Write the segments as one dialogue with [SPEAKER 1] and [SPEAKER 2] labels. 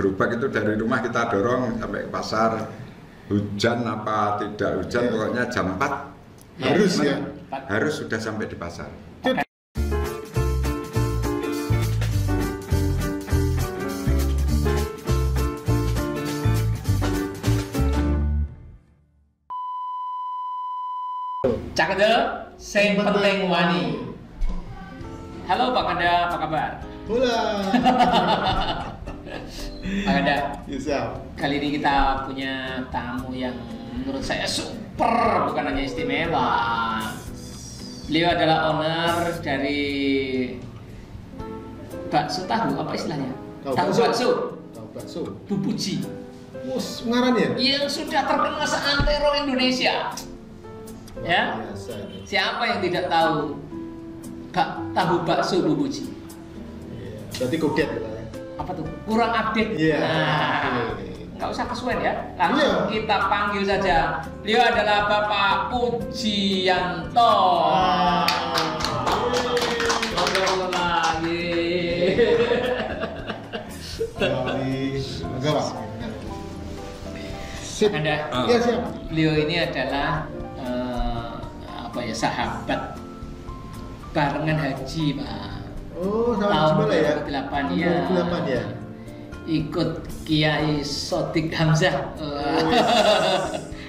[SPEAKER 1] gerobak itu dari rumah kita dorong sampai ke pasar. Hujan apa tidak hujan, pokoknya jam 4
[SPEAKER 2] harus ya,
[SPEAKER 1] harus sudah sampai di pasar.
[SPEAKER 3] Cakede, sing penting wani. Halo Pak Kanda, apa kabar?
[SPEAKER 2] Hula.
[SPEAKER 3] Pak Kanda,
[SPEAKER 2] Bisa.
[SPEAKER 3] kali ini kita punya tamu yang menurut saya super, bukan hanya istimewa. Beliau adalah owner dari bakso tahu, apa istilahnya? Tahu bakso.
[SPEAKER 2] Tahu bakso.
[SPEAKER 3] Bubuji.
[SPEAKER 2] Mus, ngaran ya?
[SPEAKER 3] Yang sudah terkenal seantero Indonesia. Ya?
[SPEAKER 2] Biasa ini.
[SPEAKER 3] Siapa yang tidak tahu tahu bakso Bubuji?
[SPEAKER 2] Iya. Berarti koget ya.
[SPEAKER 3] Apa tuh? Kurang update.
[SPEAKER 2] Iya.
[SPEAKER 3] Nah, nggak usah kesuwen ya. Langsung kita panggil saja. Beliau adalah Bapak Pujiyanto. Ngobrol lagi.
[SPEAKER 2] Enggak, Pak. Sip.
[SPEAKER 3] Anda,
[SPEAKER 2] Iya, siap.
[SPEAKER 3] beliau ini adalah sahabat barengan haji, Pak.
[SPEAKER 2] Oh,
[SPEAKER 3] Tahun
[SPEAKER 2] sama ya?
[SPEAKER 3] 2008 ya.
[SPEAKER 2] 2008 ya.
[SPEAKER 3] Ikut Kiai Sodik Hamzah.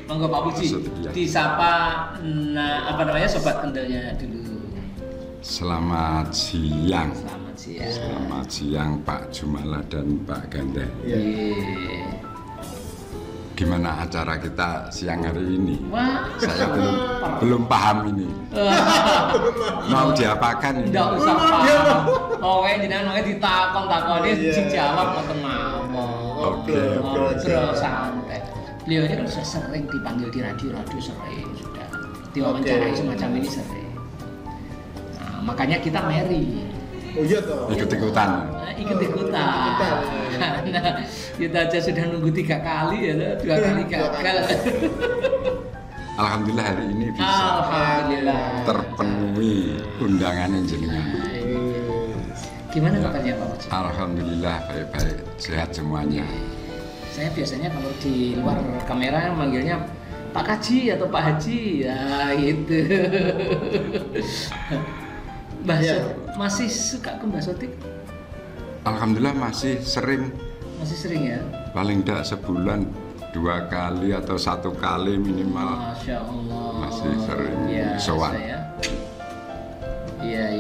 [SPEAKER 3] Monggo Pak Puji, disapa sobat kendelnya dulu.
[SPEAKER 1] Selamat siang.
[SPEAKER 3] Selamat siang.
[SPEAKER 1] Selamat siang Pak Jumala dan Pak Ganda.
[SPEAKER 2] Iya.
[SPEAKER 1] Gimana acara kita siang hari ini?
[SPEAKER 3] Wah,
[SPEAKER 1] Saya belum paham ini. Mau diapakan ini?
[SPEAKER 3] tidak usah paham. Pokoknya jenengan ditakon-takoni sing jawab mboten mawon.
[SPEAKER 1] Oke.
[SPEAKER 3] Ngobrol santai. Beliau ini kan sudah sering dipanggil di radio sering sudah. Diwawancarai semacam ini sering. Nah, makanya kita marry.
[SPEAKER 2] Oh iya toh.
[SPEAKER 1] Ikut-ikutan.
[SPEAKER 3] Ikut-ikutan. Nah, kita aja sudah nunggu 3 kali ya, 2 kali gagal.
[SPEAKER 1] Alhamdulillah hari ini bisa
[SPEAKER 3] Alhamdulillah
[SPEAKER 1] terpenuhi undangan jenengan.
[SPEAKER 3] Gimana kabarnya Pak Puji?
[SPEAKER 1] Alhamdulillah baik-baik, sehat semuanya.
[SPEAKER 3] Saya biasanya kalau di luar kamera manggilnya Pak Kaji atau Pak Haji, ya gitu. Mbah masih suka ke Mbah Sodik?
[SPEAKER 1] Alhamdulillah masih sering.
[SPEAKER 3] Masih sering ya?
[SPEAKER 1] Paling tidak sebulan 2 kali atau 1 kali minimal.
[SPEAKER 3] Masya Allah.
[SPEAKER 1] Masih sering
[SPEAKER 3] sowan.
[SPEAKER 1] sowan.
[SPEAKER 3] Iya.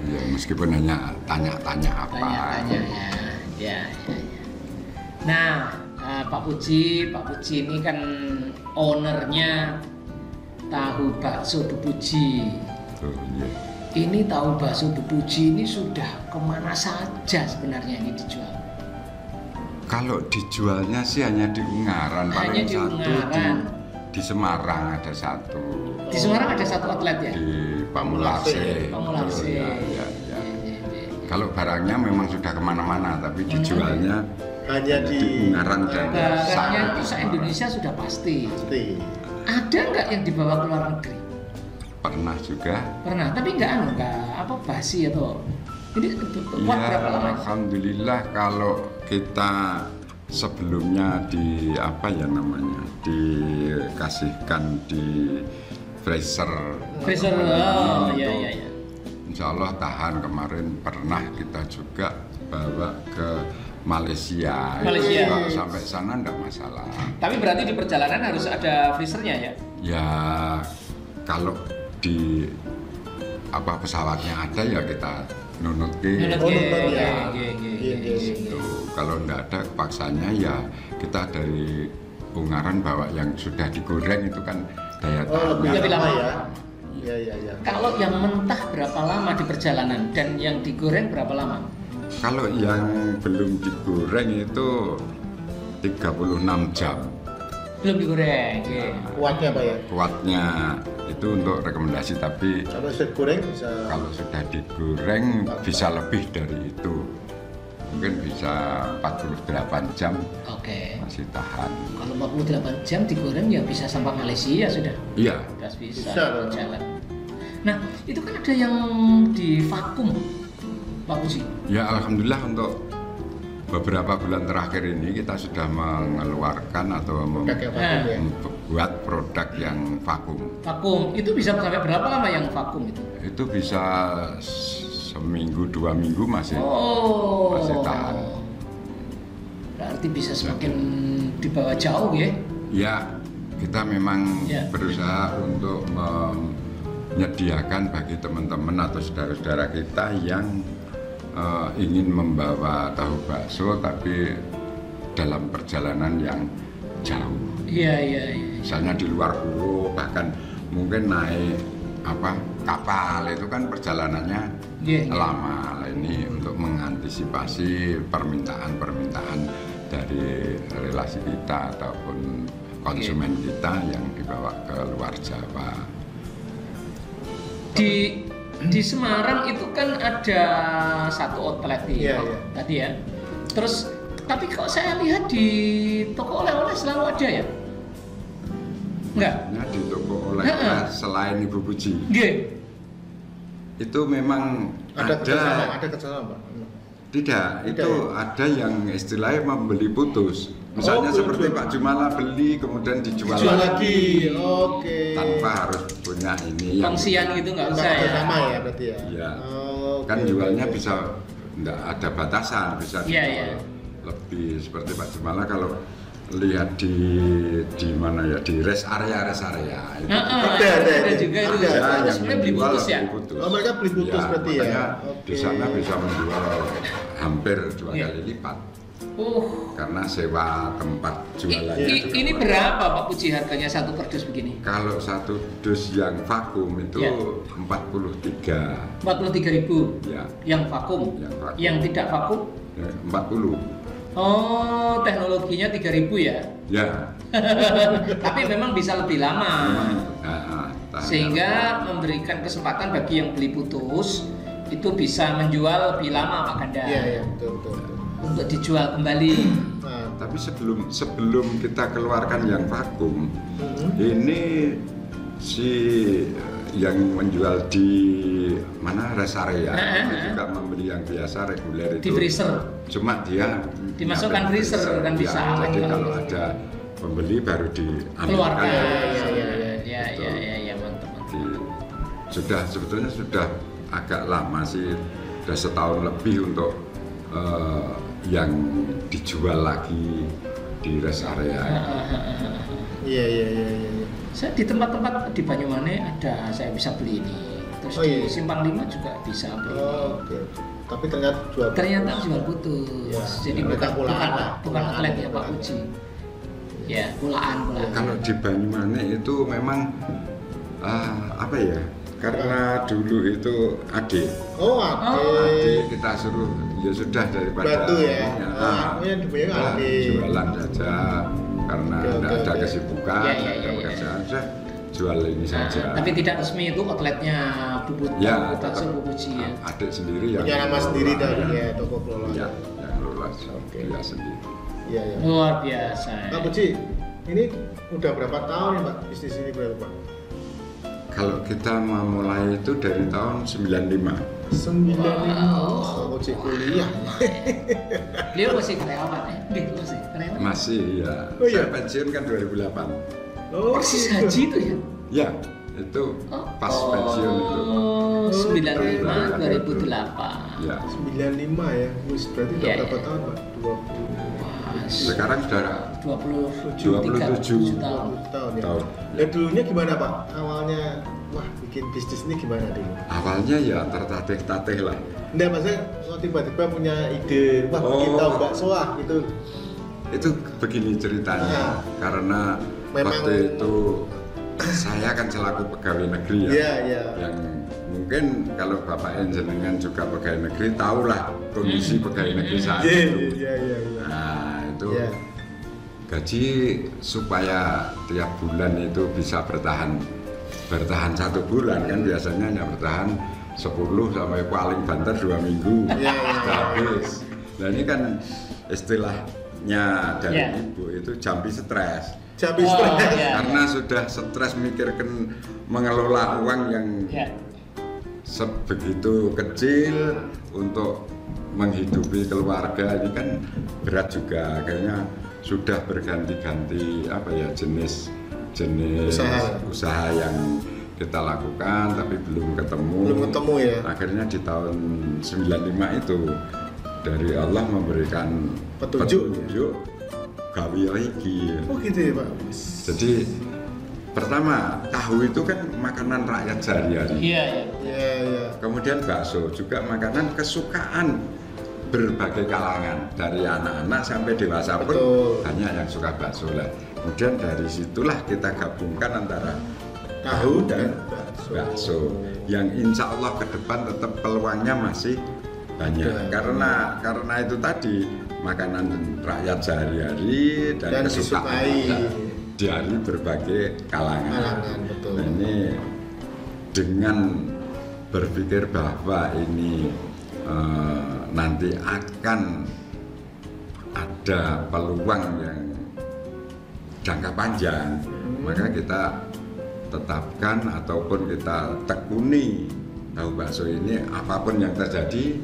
[SPEAKER 1] Ya meskipun hanya tanya-tanya apa.
[SPEAKER 3] Tanya-tanya ya. Nah, Pak Puji ini kan ownernya tahu bakso Bubuji.
[SPEAKER 1] Oh, iya.
[SPEAKER 3] Ini tahu bakso Bubuji ini sudah kemana saja sebenarnya ini dijual?
[SPEAKER 1] Kalau dijualnya sih hanya di Ungaran, paling
[SPEAKER 3] di
[SPEAKER 1] satu
[SPEAKER 3] Ungaran.
[SPEAKER 1] di Semarang ada satu.
[SPEAKER 3] Di Semarang ada satu outlet ya?
[SPEAKER 1] Di Pamulase.
[SPEAKER 3] Pamulase.
[SPEAKER 1] Ya. Kalau barangnya memang sudah kemana-mana, tapi dijualnya
[SPEAKER 2] Hanya di
[SPEAKER 1] Ungaran dan
[SPEAKER 3] barangnya itu se-Indonesia sudah pasti. Ada nggak yang dibawa ke luar negeri?
[SPEAKER 1] Pernah juga.
[SPEAKER 3] Pernah, tapi nggak basi atau ini kuat
[SPEAKER 1] Ya,
[SPEAKER 3] berapa lama?
[SPEAKER 1] alhamdulillah kalau kita sebelumnya dikasihkan di freezer.
[SPEAKER 3] Iya.
[SPEAKER 1] Insya Allah tahan. Kemarin pernah kita juga bawa ke Malaysia. Kalau sampai sana enggak masalah.
[SPEAKER 3] Tapi berarti di perjalanan harus ada freezernya ya?
[SPEAKER 1] Ya kalau di pesawatnya ada ya kita nunut
[SPEAKER 3] ya.
[SPEAKER 1] Kalau enggak ada paksanya ya kita dari Ungaran bawa yang sudah digoreng itu kan daya tahannya
[SPEAKER 3] lebih lama ya.
[SPEAKER 2] Iya.
[SPEAKER 3] Kalau yang mentah berapa lama di perjalanan dan yang digoreng berapa lama?
[SPEAKER 1] Kalau yang belum digoreng itu 36 jam.
[SPEAKER 3] Belum digoreng.
[SPEAKER 2] Kuatnya Pak ya?
[SPEAKER 1] Kuatnya itu untuk rekomendasi, tapi
[SPEAKER 2] Kalau sudah digoreng bisa.
[SPEAKER 1] kalau sudah digoreng bisa lebih dari itu. Mungkin bisa 48 jam.
[SPEAKER 3] Oke.
[SPEAKER 1] Masih tahan.
[SPEAKER 3] Kalau 48 jam digoreng ya bisa sampai Malaysia sudah.
[SPEAKER 1] Iya.
[SPEAKER 3] Bisa berjalan. Nah, itu kan ada yang di vakum, Pak Puji.
[SPEAKER 1] Ya alhamdulillah untuk beberapa bulan terakhir ini kita sudah mengeluarkan atau
[SPEAKER 2] Produk yang vakum ya.
[SPEAKER 1] membuat produk yang vakum.
[SPEAKER 3] Vakum itu bisa sampai berapa lama yang vakum itu?
[SPEAKER 1] Itu bisa seminggu 2 minggu masih tahan.
[SPEAKER 3] Berarti bisa semakin dibawa jauh ya?
[SPEAKER 1] Ya, kita memang
[SPEAKER 3] Ya.
[SPEAKER 1] berusaha untuk menyediakan bagi teman-teman atau saudara-saudara kita yang ingin membawa tahu bakso tapi dalam perjalanan yang jauh.
[SPEAKER 3] Iya.
[SPEAKER 1] Misalnya di luar pulau, bahkan mungkin naik kapal, itu kan perjalanannya
[SPEAKER 3] Iya.
[SPEAKER 1] lama. Nah, ini untuk mengantisipasi permintaan-permintaan dari relasi kita ataupun konsumen kita yang dibawa ke luar Jawa.
[SPEAKER 3] Di Semarang itu kan ada satu outlet nih,
[SPEAKER 2] Iya,
[SPEAKER 3] Pak,
[SPEAKER 2] iya.
[SPEAKER 3] tadi ya. Terus tapi kok saya lihat di toko oleh-oleh selalu ada ya? Enggak?
[SPEAKER 1] Nah, di toko oleh-oleh selain Ibu Puji,
[SPEAKER 3] Nggih.
[SPEAKER 1] itu memang
[SPEAKER 2] Ada kerjasama, Pak.
[SPEAKER 1] tidak, itu
[SPEAKER 2] ya?
[SPEAKER 1] ada yang istilahnya membeli putus. Misalnya
[SPEAKER 2] Oh,
[SPEAKER 1] seperti
[SPEAKER 2] betul.
[SPEAKER 1] Pak Jumala beli kemudian dijual
[SPEAKER 2] Jual
[SPEAKER 1] lagi.
[SPEAKER 2] lagi. Oke.
[SPEAKER 1] Tanpa harus punya ini yang
[SPEAKER 3] Fungsian gitu nggak
[SPEAKER 2] Enggak
[SPEAKER 3] usah ya?
[SPEAKER 2] kerjasama ya berarti ya.
[SPEAKER 1] Iya.
[SPEAKER 2] Oke,
[SPEAKER 1] Kan
[SPEAKER 2] oke,
[SPEAKER 1] jualnya
[SPEAKER 2] oke.
[SPEAKER 1] bisa enggak ada batasan, bisa
[SPEAKER 3] Iya,
[SPEAKER 1] dijual
[SPEAKER 3] iya.
[SPEAKER 1] lebih seperti Pak Jumala kalau lihat di mana ya, di rest area itu
[SPEAKER 3] Ada juga itu.
[SPEAKER 2] Ada.
[SPEAKER 3] Terus sebenarnya beli
[SPEAKER 1] menjual
[SPEAKER 3] putus ya?
[SPEAKER 1] beli putus.
[SPEAKER 2] Oh, mereka beli putus berarti ya?
[SPEAKER 1] makanya
[SPEAKER 2] Oke.
[SPEAKER 1] di sana bisa menjual hampir 2
[SPEAKER 3] Iya.
[SPEAKER 1] kali lipat karena sewa tempat jualannya juga
[SPEAKER 3] Ini
[SPEAKER 1] murah.
[SPEAKER 3] berapa Pak Puji harganya satu kardus begini?
[SPEAKER 1] Kalau satu dus yang vakum itu
[SPEAKER 3] Ya.
[SPEAKER 1] 43
[SPEAKER 3] 43.000
[SPEAKER 1] ya,
[SPEAKER 3] yang vakum.
[SPEAKER 1] Yang vakum.
[SPEAKER 3] Yang tidak vakum?
[SPEAKER 1] ya 40
[SPEAKER 3] Oh, teknologinya 3.000 ya.
[SPEAKER 1] ya.
[SPEAKER 3] Tapi memang bisa lebih lama.
[SPEAKER 1] Tahan
[SPEAKER 3] Sehingga
[SPEAKER 1] ya.
[SPEAKER 3] memberikan kesempatan bagi yang beli putus itu bisa menjual lebih lama Pak Kanda.
[SPEAKER 2] Iya, betul.
[SPEAKER 3] Untuk dijual kembali.
[SPEAKER 2] Nah,
[SPEAKER 1] Tapi sebelum kita keluarkan yang vakum, ini si yang menjual di mana rest area itu juga membeli yang biasa reguler
[SPEAKER 3] Di
[SPEAKER 1] itu.
[SPEAKER 3] freezer.
[SPEAKER 1] Cuma dia
[SPEAKER 3] Dimasukkan
[SPEAKER 1] nyiapin
[SPEAKER 3] freezer kan
[SPEAKER 1] Ya,
[SPEAKER 3] bisa.
[SPEAKER 1] jadi kalau ada pembeli baru diambilkan.
[SPEAKER 3] Keluarkan.
[SPEAKER 1] Gitu.
[SPEAKER 3] Ya, mantap.
[SPEAKER 1] Sebetulnya sudah agak lama sih, sudah setahun lebih untuk yang dijual lagi di rest area.
[SPEAKER 2] Iya.
[SPEAKER 3] Saya di tempat-tempat di Banyuwangi ada, saya bisa beli ini. Terus
[SPEAKER 2] Oh,
[SPEAKER 3] di
[SPEAKER 2] iya.
[SPEAKER 3] Simpang 5 juga bisa beli ini.
[SPEAKER 2] Oke. Tapi ternyata
[SPEAKER 3] Jual putus.
[SPEAKER 2] Ya,
[SPEAKER 3] Jadi
[SPEAKER 2] mereka pulaan lah.
[SPEAKER 3] bukan outlet ya Pak
[SPEAKER 2] Pulaan.
[SPEAKER 3] Puji. Ya, pulaan.
[SPEAKER 1] Kalau di Banyuwangi itu memang apa ya? Karena dulu itu adik kita suruh ya sudah daripada
[SPEAKER 2] Bantu ya. Yang dibayar adik.
[SPEAKER 1] jualan saja karena tidak ada kesibukan,
[SPEAKER 3] Ya,
[SPEAKER 1] tidak ada
[SPEAKER 3] ya.
[SPEAKER 1] pekerjaan, sudah jual ini saja.
[SPEAKER 3] Tapi tidak resmi itu outletnya Bubut
[SPEAKER 1] Ya,
[SPEAKER 3] Bakso
[SPEAKER 1] tetap
[SPEAKER 3] Bu Puji ya.
[SPEAKER 1] adik sendiri yang
[SPEAKER 2] punya nama
[SPEAKER 1] mengelola,
[SPEAKER 2] sendiri dari
[SPEAKER 1] ya.
[SPEAKER 2] toko kelola.
[SPEAKER 1] Ya, yang lola
[SPEAKER 2] Oke.
[SPEAKER 1] dia sendiri.
[SPEAKER 2] Iya.
[SPEAKER 3] Luar biasa.
[SPEAKER 2] Pak Puji, ini udah berapa tahun ya Pak bisnis ini berapa Pak?
[SPEAKER 1] Kalau kita memulai itu dari tahun 95.
[SPEAKER 2] 95. Pak Puji kuliah.
[SPEAKER 3] Beliau masih karyawan ya? Masih karyawan.
[SPEAKER 1] Masih ya.
[SPEAKER 2] Oh, iya?
[SPEAKER 1] Saya pensiun kan 2008.
[SPEAKER 2] Oh,
[SPEAKER 3] Persis haji itu ya?
[SPEAKER 1] Ya, itu pas pensiun itu.
[SPEAKER 3] 95 2008.
[SPEAKER 1] Ya.
[SPEAKER 2] 95 ya. Wis berarti udah
[SPEAKER 3] Iya,
[SPEAKER 2] berapa
[SPEAKER 3] iya.
[SPEAKER 2] tahun Pak? 20
[SPEAKER 1] Sekarang sudah
[SPEAKER 3] 27 tahun.
[SPEAKER 2] tahun ya.
[SPEAKER 1] tahun.
[SPEAKER 2] Ya dulunya gimana Pak? Awalnya wah bikin bisnis ini gimana dulu?
[SPEAKER 1] Awalnya ya tertatih-tatih lah.
[SPEAKER 2] Enggak, maksudnya kok tiba-tiba punya ide, wah bikin
[SPEAKER 1] Oh.
[SPEAKER 2] tahu bakso gitu.
[SPEAKER 1] Itu begini ceritanya.
[SPEAKER 2] Nah.
[SPEAKER 1] Karena
[SPEAKER 2] Memang-
[SPEAKER 1] waktu itu saya kan selaku pegawai negeri ya.
[SPEAKER 2] Iya, iya.
[SPEAKER 1] Yang mungkin kalau Bapak jenengan juga pegawai negeri tahulah kondisi pegawai negeri saat itu.
[SPEAKER 2] Iya.
[SPEAKER 1] Nah, itu
[SPEAKER 2] Iya.
[SPEAKER 1] gaji supaya tiap bulan itu bisa bertahan 1 bulan kan biasanya hanya bertahan 10 sampai paling banter 2 minggu.
[SPEAKER 2] Iya.
[SPEAKER 1] Sudah habis. Nah ini kan istilahnya dari
[SPEAKER 3] Iya.
[SPEAKER 1] ibu itu jambi stres.
[SPEAKER 2] Cabai
[SPEAKER 3] Oh,
[SPEAKER 2] stres.
[SPEAKER 3] iya.
[SPEAKER 1] Karena sudah stres mikirkan mengelola uang yang
[SPEAKER 3] Ya.
[SPEAKER 1] sebegitu kecil untuk menghidupi keluarga ini kan berat juga, akhirnya sudah berganti-ganti apa ya jenis usaha yang kita lakukan tapi belum ketemu
[SPEAKER 2] ya.
[SPEAKER 1] Akhirnya di tahun 95 itu dari Allah memberikan petunjuk gawe iki.
[SPEAKER 2] Oh gitu ya Pak.
[SPEAKER 1] Jadi pertama tahu itu kan makanan rakyat sehari-hari.
[SPEAKER 3] Iya.
[SPEAKER 1] Kemudian bakso juga makanan kesukaan berbagai kalangan, dari anak-anak sampai dewasa pun banyak yang suka bakso lah. Kemudian dari situlah kita gabungkan antara tahu dan bakso yang insya Allah ke depan tetap peluangnya masih banyak karena itu tadi makanan rakyat sehari-hari dan kesukaan dari berbagai kalangan.
[SPEAKER 2] Betul.
[SPEAKER 1] Nah, ini dengan berpikir bahwa ini nanti akan ada peluang yang jangka panjang, maka kita tetapkan ataupun kita tekuni tahu bakso ini apapun yang terjadi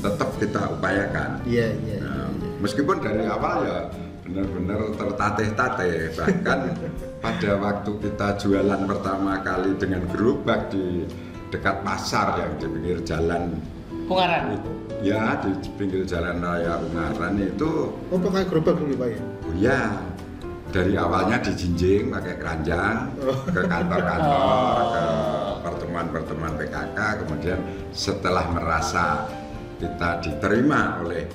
[SPEAKER 1] tetap kita upayakan.
[SPEAKER 2] Iya.
[SPEAKER 1] Nah, meskipun dari awal ya benar-benar tertatih-tatih, bahkan pada waktu kita jualan pertama kali dengan gerobak di dekat pasar yang di pinggir jalan
[SPEAKER 3] Ungaran.
[SPEAKER 1] Ya, di pinggir jalan raya Ungaran itu.
[SPEAKER 2] Oh, pakai gerobak dulu Pak ya?
[SPEAKER 1] Oh iya, dari awalnya dijinjing pakai keranjang ke kantor-kantor, ke pertemuan-pertemuan PKK, kemudian setelah merasa kita diterima oleh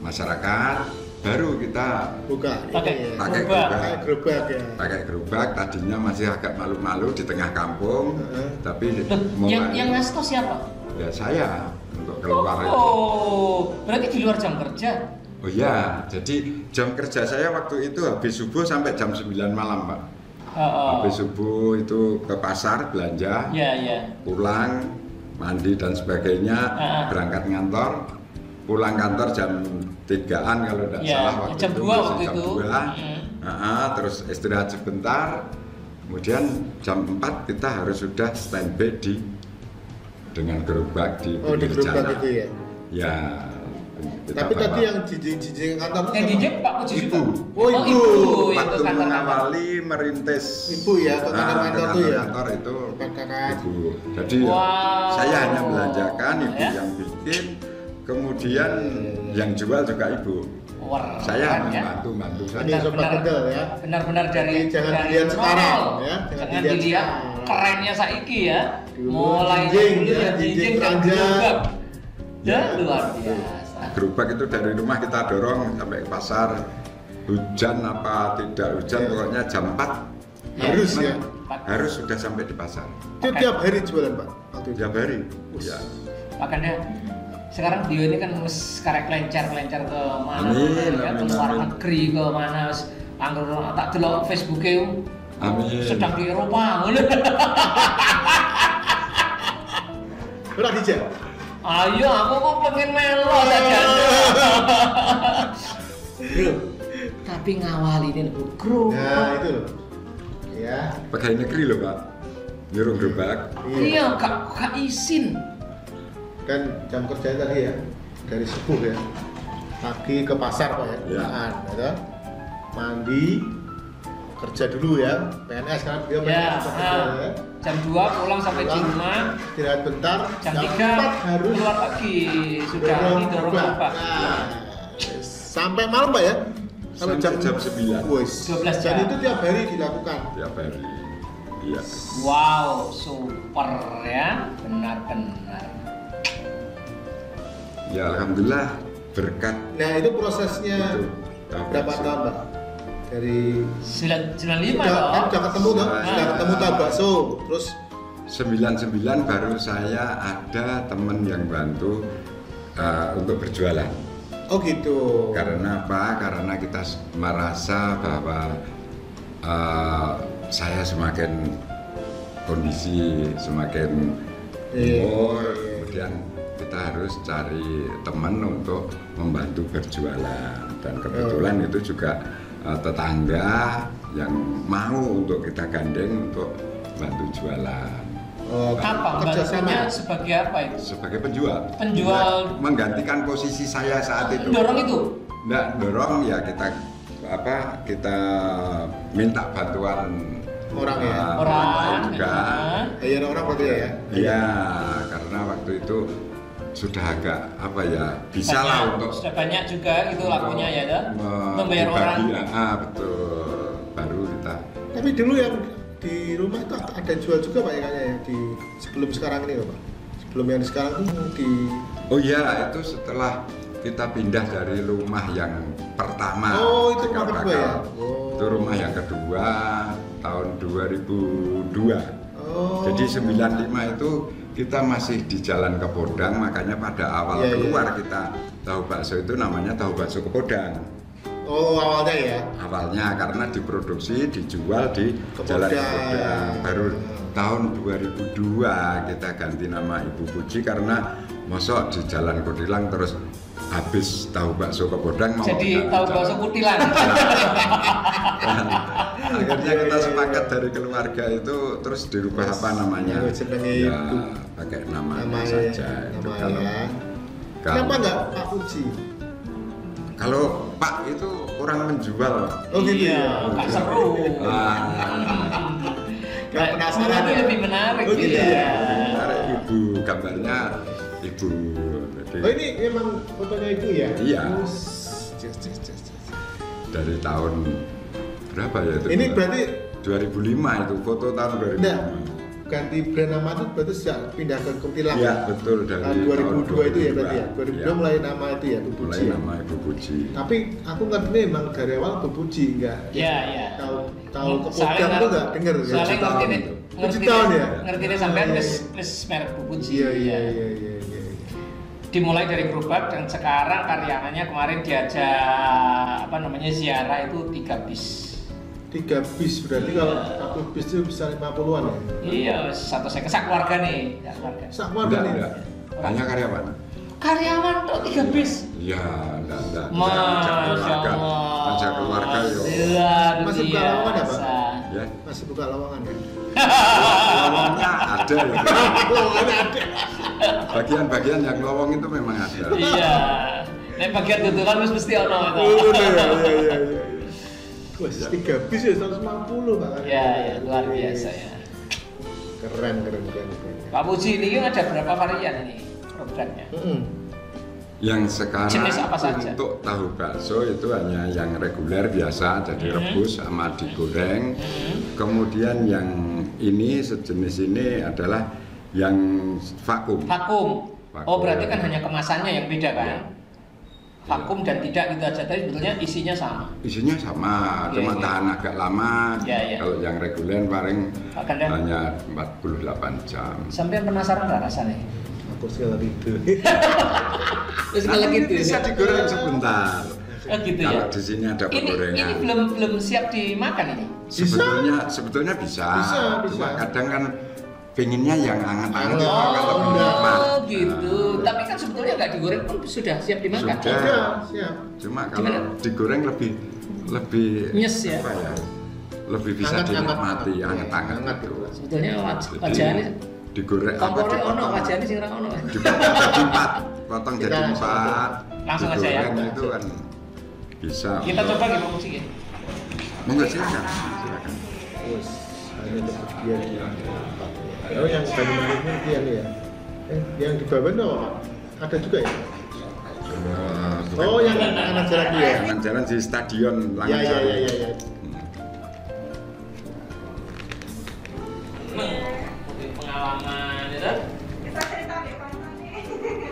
[SPEAKER 1] masyarakat, baru kita
[SPEAKER 2] buka
[SPEAKER 3] pakai
[SPEAKER 2] gerobak ya.
[SPEAKER 1] Pakai gerobak, tadinya masih agak malu-malu di tengah kampung, tapi
[SPEAKER 3] yang ngasih siapa?
[SPEAKER 1] Ya saya untuk keluar itu.
[SPEAKER 3] Oh, berarti di luar jam kerja?
[SPEAKER 1] Oh iya, jadi jam kerja saya waktu itu habis subuh sampai jam 9 malam, Pak. Habis subuh itu ke pasar belanja, pulang, mandi dan sebagainya, berangkat ngantor, pulang kantor jam 3-an kalau tidak salah waktu
[SPEAKER 3] jam
[SPEAKER 1] itu.
[SPEAKER 3] 2 waktu itu.
[SPEAKER 1] Terus istirahat sebentar, kemudian jam 4 kita harus sudah standby dengan gerobak di pinggir jalan.
[SPEAKER 2] Itu ya?
[SPEAKER 1] Ya.
[SPEAKER 2] Tapi tadi yang jinjing kantor
[SPEAKER 3] yang jinjing Pak Puji
[SPEAKER 1] Ibu.
[SPEAKER 2] Oh ibu.
[SPEAKER 1] Waktu mengawali merintis
[SPEAKER 2] Ibu ya, ke kantor itu ya.
[SPEAKER 1] Kantor itu
[SPEAKER 2] kakak.
[SPEAKER 1] Ibu. Jadi saya hanya belanjakan, ibu yang bikin, kemudian yang jual juga ibu. Saya hanya bantu saja.
[SPEAKER 3] Benar-benar dari
[SPEAKER 2] dilihat sekarang ya.
[SPEAKER 3] Jangan dilihat kerennya saiki ya. Mulai
[SPEAKER 2] jinjing keranjang.
[SPEAKER 3] Ya luar biasa.
[SPEAKER 1] Gerobak itu dari rumah kita dorong sampai ke pasar, hujan apa tidak hujan, pokoknya jam 4
[SPEAKER 2] harus ya,
[SPEAKER 1] harus sudah sampai di pasar.
[SPEAKER 2] Itu tiap hari jualan Pak?
[SPEAKER 1] Tiap hari. Ya.
[SPEAKER 3] Makanya sekarang Dio ini kan sekarang kelencar ke mana, ke luar negeri ke mana, anggur tak delok Facebooknya, sedang di Eropa.
[SPEAKER 2] Udah dijak.
[SPEAKER 3] Ayo, aku kok pengen melo saja. Bro, tapi ngawali ini bro.
[SPEAKER 2] Nah itu loh. Ya.
[SPEAKER 1] Pegawai negeri loh Pak, nyuruh gerobak.
[SPEAKER 3] Iya, gak izin.
[SPEAKER 2] Kan jam kerja tadi ya, dari subuh ya. Pagi ke pasar Pak ya. Ya. Mandi, kerja dulu ya. PNS kan dia kerja ya.
[SPEAKER 3] Jam 2 pulang sampai di rumah,
[SPEAKER 2] istirahat bentar,
[SPEAKER 3] jam 3 harus keluar lagi, sudah didorong gerobak.
[SPEAKER 2] Sampai malam Pak ya?
[SPEAKER 1] Sampai jam 9.
[SPEAKER 2] 12 jam. Dan itu tiap hari dilakukan?
[SPEAKER 1] Tiap hari, iya.
[SPEAKER 3] Wow, super ya, benar-benar.
[SPEAKER 1] Ya Alhamdulillah berkat.
[SPEAKER 2] Nah itu prosesnya itu, berapa tahun Pak? Dari
[SPEAKER 3] 95
[SPEAKER 2] udah ketemu tuh, sudah ketemu tahu bakso, terus
[SPEAKER 1] 99 baru saya ada temen yang bantu untuk berjualan.
[SPEAKER 2] Oh gitu.
[SPEAKER 1] Karena apa? Karena kita merasa bahwa saya semakin kondisi semakin umur, kemudian kita harus cari teman untuk membantu berjualan, dan kebetulan itu juga tetangga yang mau untuk kita gandeng untuk bantu jualan.
[SPEAKER 3] Apa kerjasama sebagai apa itu?
[SPEAKER 1] Sebagai penjual.
[SPEAKER 3] Penjual
[SPEAKER 1] menggantikan posisi saya saat itu.
[SPEAKER 3] Dorong itu?
[SPEAKER 1] Enggak, dorong ya kita minta bantuan
[SPEAKER 2] orang ya.
[SPEAKER 3] Orang
[SPEAKER 1] juga.
[SPEAKER 2] Iya orang berarti ya.
[SPEAKER 1] Iya, karena waktu itu sudah agak apa ya bisa
[SPEAKER 3] banyak,
[SPEAKER 1] lah untuk
[SPEAKER 3] sudah banyak juga itu lakunya ya dah membayar orang.
[SPEAKER 1] Betul, baru kita.
[SPEAKER 2] Tapi dulu yang di rumah itu ada jual juga Pak ya kayaknya ya di sebelum sekarang ini Pak. Sebelum yang sekarang tuh di.
[SPEAKER 1] Oh iya, itu setelah kita pindah dari rumah yang pertama.
[SPEAKER 2] Oh itu rumah kedua ya.
[SPEAKER 1] Itu rumah yang kedua tahun 2002.
[SPEAKER 2] Oh.
[SPEAKER 1] Jadi 95 itu kita masih di Jalan Kepodang, makanya pada awal keluar kita tahu bakso itu namanya tahu bakso Kepodang.
[SPEAKER 2] Oh awalnya ya?
[SPEAKER 1] Awalnya karena diproduksi, dijual di Jalan Kepodang. Baru tahun 2002 kita ganti nama Ibu Puji karena mosok di Jalan Kutilang terus habis tahu bakso Kepodang mau
[SPEAKER 3] jadi tahu bakso Kutilang.
[SPEAKER 1] Akhirnya kita sepakat dari keluarga itu terus dirubah apa namanya?
[SPEAKER 2] Ya,
[SPEAKER 1] pakai nama saja.
[SPEAKER 2] Nama ya. Kenapa enggak Pak Puji?
[SPEAKER 1] Kalau Pak itu orang menjual.
[SPEAKER 2] Oh gitu
[SPEAKER 3] ya. Nggak seru.
[SPEAKER 2] Nggak penasaran
[SPEAKER 3] itu
[SPEAKER 2] ya?
[SPEAKER 3] lebih menarik.
[SPEAKER 2] Oh gitu ya.
[SPEAKER 1] Menarik Ibu, gambarnya Ibu.
[SPEAKER 2] Oh ini memang fotonya Ibu ya?
[SPEAKER 1] Iya. Dari tahun berapa ya itu?
[SPEAKER 2] Ini berarti
[SPEAKER 1] 2005 itu foto tahun 2005.
[SPEAKER 2] Enggak, ganti brand nama itu berarti sejak pindah ke Kutilang.
[SPEAKER 1] Iya betul dari
[SPEAKER 2] tahun 2002 itu ya berarti ya. 2002
[SPEAKER 1] ya.
[SPEAKER 2] mulai nama itu ya Bu Puji.
[SPEAKER 1] Mulai nama Ibu Puji.
[SPEAKER 2] Tapi aku ngerti memang dari awal Bu Puji enggak.
[SPEAKER 3] Iya.
[SPEAKER 2] Tahu Kepodang itu enggak dengar ya.
[SPEAKER 3] Soalnya ngerti
[SPEAKER 2] tahun ya.
[SPEAKER 3] Ngerti nih sampai wis merek Bu Puji.
[SPEAKER 2] Iya.
[SPEAKER 3] Dimulai dari gerobak dan sekarang karyawannya kemarin diajak ziarah itu 3 bis.
[SPEAKER 2] 3 bis berarti kalau satu bis itu bisa 50-an ya?
[SPEAKER 3] Iya, satu saya kesak keluarga nih,
[SPEAKER 2] Sak keluarga nih?
[SPEAKER 1] Enggak. Hanya karyawan?
[SPEAKER 3] Karyawan tuh 3 bis?
[SPEAKER 1] Iya, enggak.
[SPEAKER 3] Masya Allah.
[SPEAKER 1] Ajak keluarga yo.
[SPEAKER 2] Masih buka lowongan ya Pak?
[SPEAKER 1] Ya.
[SPEAKER 2] Masih buka lowongan ya?
[SPEAKER 1] Lowongnya ada ya.
[SPEAKER 2] Lowongannya ada.
[SPEAKER 1] Bagian-bagian yang lowong itu memang ada.
[SPEAKER 3] Iya. Nek bagian tutulan mesti ono itu.
[SPEAKER 2] Iya. Wah, 3 bis ya 150 Pak.
[SPEAKER 3] Ya, luar biasa ya.
[SPEAKER 2] Keren.
[SPEAKER 3] Pak Puji ini ada berapa varian ini produknya?
[SPEAKER 1] Yang sekarang
[SPEAKER 3] jenis apa saja?
[SPEAKER 1] Untuk tahu bakso itu hanya yang reguler biasa, jadi rebus sama digoreng. Kemudian yang ini sejenis ini adalah yang vakum.
[SPEAKER 3] Oh berarti kan hanya kemasannya yang beda kan? Ya. Vakum dan tidak gitu aja, tapi sebetulnya isinya sama.
[SPEAKER 1] Isinya sama, cuma tahan agak lama.
[SPEAKER 3] Ya.
[SPEAKER 1] Kalau yang reguler paling hanya 48 jam.
[SPEAKER 3] Sampai penasaran nggak rasanya?
[SPEAKER 2] Aku sekali gitu.
[SPEAKER 3] Terus kalau gitu
[SPEAKER 1] bisa digoreng sebentar.
[SPEAKER 3] Oh gitu
[SPEAKER 1] kalau
[SPEAKER 3] ya.
[SPEAKER 1] Di sini ada penggorengan.
[SPEAKER 3] Ini belum siap dimakan ini.
[SPEAKER 1] Sebetulnya bisa.
[SPEAKER 2] Bisa.
[SPEAKER 1] Cuma kadang kan pengennya yang hangat-hangat
[SPEAKER 2] itu
[SPEAKER 1] akan lebih nikmat.
[SPEAKER 3] Oh gitu. Tapi kan sebetulnya nggak digoreng pun sudah siap dimakan.
[SPEAKER 2] Sudah, siap.
[SPEAKER 1] Cuma kalau digoreng lebih
[SPEAKER 3] nyes ya.
[SPEAKER 1] Apa ya? Lebih bisa dinikmati hangat-hangat itu.
[SPEAKER 3] Sebetulnya wajahnya
[SPEAKER 1] digoreng
[SPEAKER 3] kompornya ono, wajahnya sing ra ono.
[SPEAKER 1] Jadi 4, potong jadi 4.
[SPEAKER 3] Langsung aja ya.
[SPEAKER 1] Itu kan bisa.
[SPEAKER 3] Kita coba gitu Puji ya.
[SPEAKER 1] Monggo silakan.
[SPEAKER 2] Terus hanya dapat dia. Oh yang tadi menurutnya dia nih ya. Yang di bawah itu ada juga ya? Oh yang kanan jalan dia.
[SPEAKER 1] Kanan jalan di stadion Langgeng.
[SPEAKER 2] Iya.
[SPEAKER 3] Pengalaman itu.
[SPEAKER 4] Kita cerita deh pengalamannya.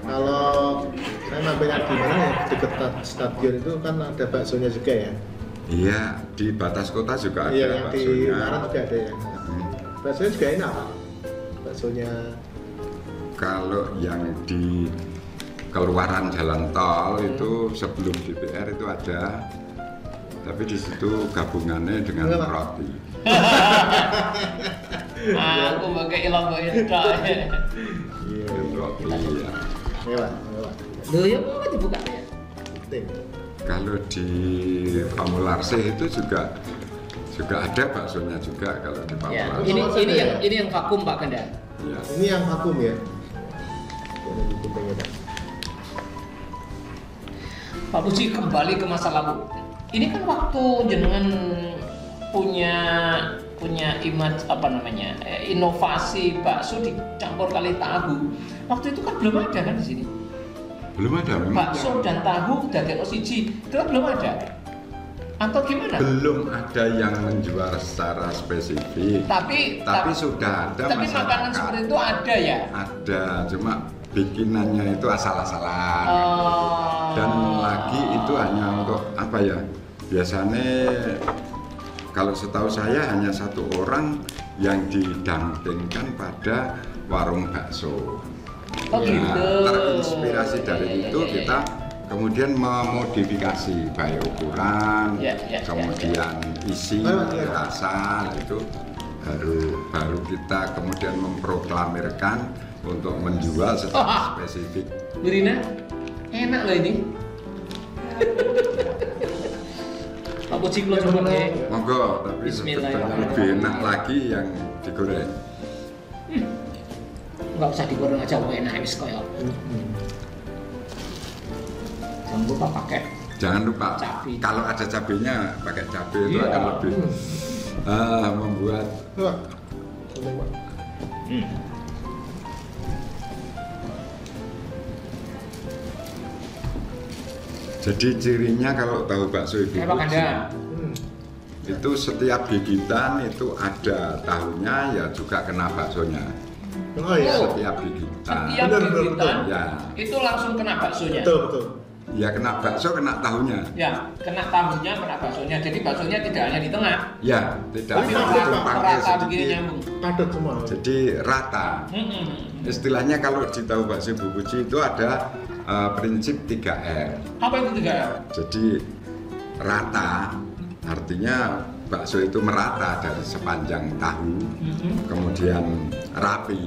[SPEAKER 2] Kalau saya mampirnya di mana ya dekat stadion itu kan ada baksonya juga ya?
[SPEAKER 1] Iya, di batas kota juga ada
[SPEAKER 2] iya, yang
[SPEAKER 1] baksonya.
[SPEAKER 2] Di Maret juga ada ya. Baksonya juga enak Pak. Baksonya.
[SPEAKER 1] Kalau yang di keluaran jalan tol itu sebelum DPR itu ada, tapi di situ gabungannya dengan roti.
[SPEAKER 3] Aku pakai logo itu.
[SPEAKER 2] Iya.
[SPEAKER 1] Roti ya.
[SPEAKER 2] Mewah.
[SPEAKER 3] Loh ya mau dibuka ya?
[SPEAKER 2] Penting.
[SPEAKER 1] Kalau di Pamularse itu juga Juga ada baksonya juga kalau di
[SPEAKER 3] Ya,
[SPEAKER 1] Pamulang.
[SPEAKER 3] ini yang vakum Pak Ganda.
[SPEAKER 1] Ya.
[SPEAKER 2] Ini yang vakum ya. Ini digunting ya.
[SPEAKER 3] Pak Puji, kembali ke masa lalu. Ini kan waktu jenengan punya image apa namanya inovasi bakso dicampur kali tahu. Waktu itu kan belum ada kan di sini.
[SPEAKER 1] Belum ada memang.
[SPEAKER 3] Bakso dan tahu dari siji itu kan belum ada. Atau gimana?
[SPEAKER 1] Belum ada yang menjual secara spesifik.
[SPEAKER 3] Tapi
[SPEAKER 1] Sudah ada
[SPEAKER 3] tapi makanan seperti itu ada ya?
[SPEAKER 1] Ada, cuma bikinannya itu asal-asalan. Dan lagi itu hanya untuk apa ya? Biasanya kalau setahu saya hanya satu orang yang didampingkan pada warung bakso.
[SPEAKER 3] Oh gitu.
[SPEAKER 1] Terinspirasi dari itu kita kemudian memodifikasi baik ukuran, kemudian isi, rasa itu baru kita kemudian memproklamirkan untuk menjual secara spesifik.
[SPEAKER 3] Bu Rina, enak loh ini. Pak Puji kalau coba deh.
[SPEAKER 1] Monggo, tapi sebetulnya lebih enak lagi yang digoreng.
[SPEAKER 3] Enggak usah digoreng aja, enak wis koyo. Jangan lupa pakai.
[SPEAKER 1] Jangan lupa
[SPEAKER 3] Cabai.
[SPEAKER 1] kalau ada cabenya pakai cabai itu
[SPEAKER 3] Iya.
[SPEAKER 1] akan lebih membuat jadi cirinya kalau tahu bakso ibu
[SPEAKER 3] Pak Ganda.
[SPEAKER 1] itu setiap gigitan itu ada tahunya ya juga kena baksonya.
[SPEAKER 2] Oh iya.
[SPEAKER 1] Setiap gigitan.
[SPEAKER 3] Setiap
[SPEAKER 2] Benar,
[SPEAKER 3] gigitan
[SPEAKER 1] Ya.
[SPEAKER 3] itu langsung kena baksonya.
[SPEAKER 2] Betul.
[SPEAKER 1] Ya kena bakso kena tahunya.
[SPEAKER 3] Ya, kena tahunya, kena baksonya. Jadi baksonya tidak hanya di tengah.
[SPEAKER 1] Ya, tidak
[SPEAKER 2] Tapi
[SPEAKER 1] hanya
[SPEAKER 2] padat,
[SPEAKER 1] ditumpangkan
[SPEAKER 3] Rata begini
[SPEAKER 1] sedikit.
[SPEAKER 3] nyambung.
[SPEAKER 2] Padat semua.
[SPEAKER 1] Jadi rata. Istilahnya kalau di tahu bakso Ibu Puji itu ada prinsip 3R.
[SPEAKER 3] Apa itu 3R?
[SPEAKER 1] Jadi rata artinya bakso itu merata dari sepanjang tahu. Kemudian rapi.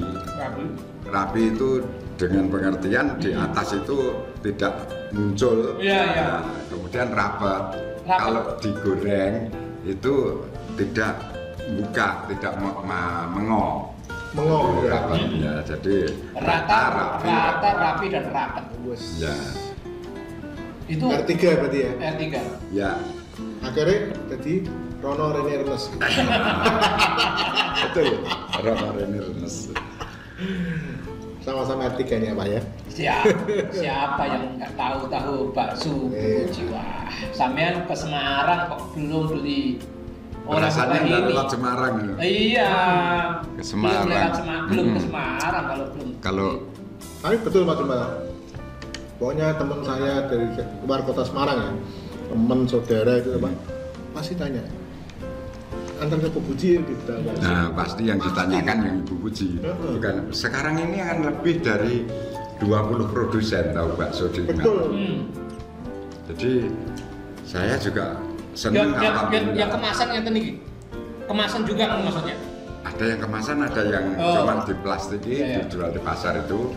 [SPEAKER 1] Rapi itu dengan pengertian di atas itu tidak muncul.
[SPEAKER 3] Iya, iya.
[SPEAKER 1] Nah, kemudian rapat.
[SPEAKER 3] Rapat.
[SPEAKER 1] Kalau digoreng itu tidak buka, tidak mengok.
[SPEAKER 2] Mengok ya.
[SPEAKER 1] Rapat, ya. Jadi
[SPEAKER 3] Rata,
[SPEAKER 1] rapi.
[SPEAKER 3] rapi dan rapat.
[SPEAKER 1] Ya,
[SPEAKER 3] Itu
[SPEAKER 2] R3 berarti ya.
[SPEAKER 3] R3.
[SPEAKER 1] ya.
[SPEAKER 2] Akhirnya jadi Rono Rene Ernest. Betul ya?
[SPEAKER 1] Rama Renes.
[SPEAKER 2] Sama-sama R3 ini ya Pak ya.
[SPEAKER 3] Siapa yang nggak tahu bakso jiwa? Sampean ke Semarang kok belum beli?
[SPEAKER 1] Rasanya nggak
[SPEAKER 3] ini.
[SPEAKER 1] lewat Semarang.
[SPEAKER 3] Iya.
[SPEAKER 1] Ke Semarang.
[SPEAKER 3] Belum ke Semarang belum.
[SPEAKER 1] Kalau
[SPEAKER 2] Tapi betul Pak Jumala. Pokoknya teman saya dari luar kota Semarang ya, teman saudara itu Pak, pasti tanya antar ke Puji gitu.
[SPEAKER 1] nah pasti yang ditanyakan yang Ibu Puji. Bukan sekarang ini akan lebih dari 20 produsen tahu bakso di Ingat.
[SPEAKER 2] Betul.
[SPEAKER 1] Jadi saya juga senang
[SPEAKER 3] Yang kemasan yang tinggi. Kemasan juga maksudnya.
[SPEAKER 1] ada yang kemasan, ada yang cuman di plastik
[SPEAKER 3] Iya.
[SPEAKER 1] dijual di pasar itu,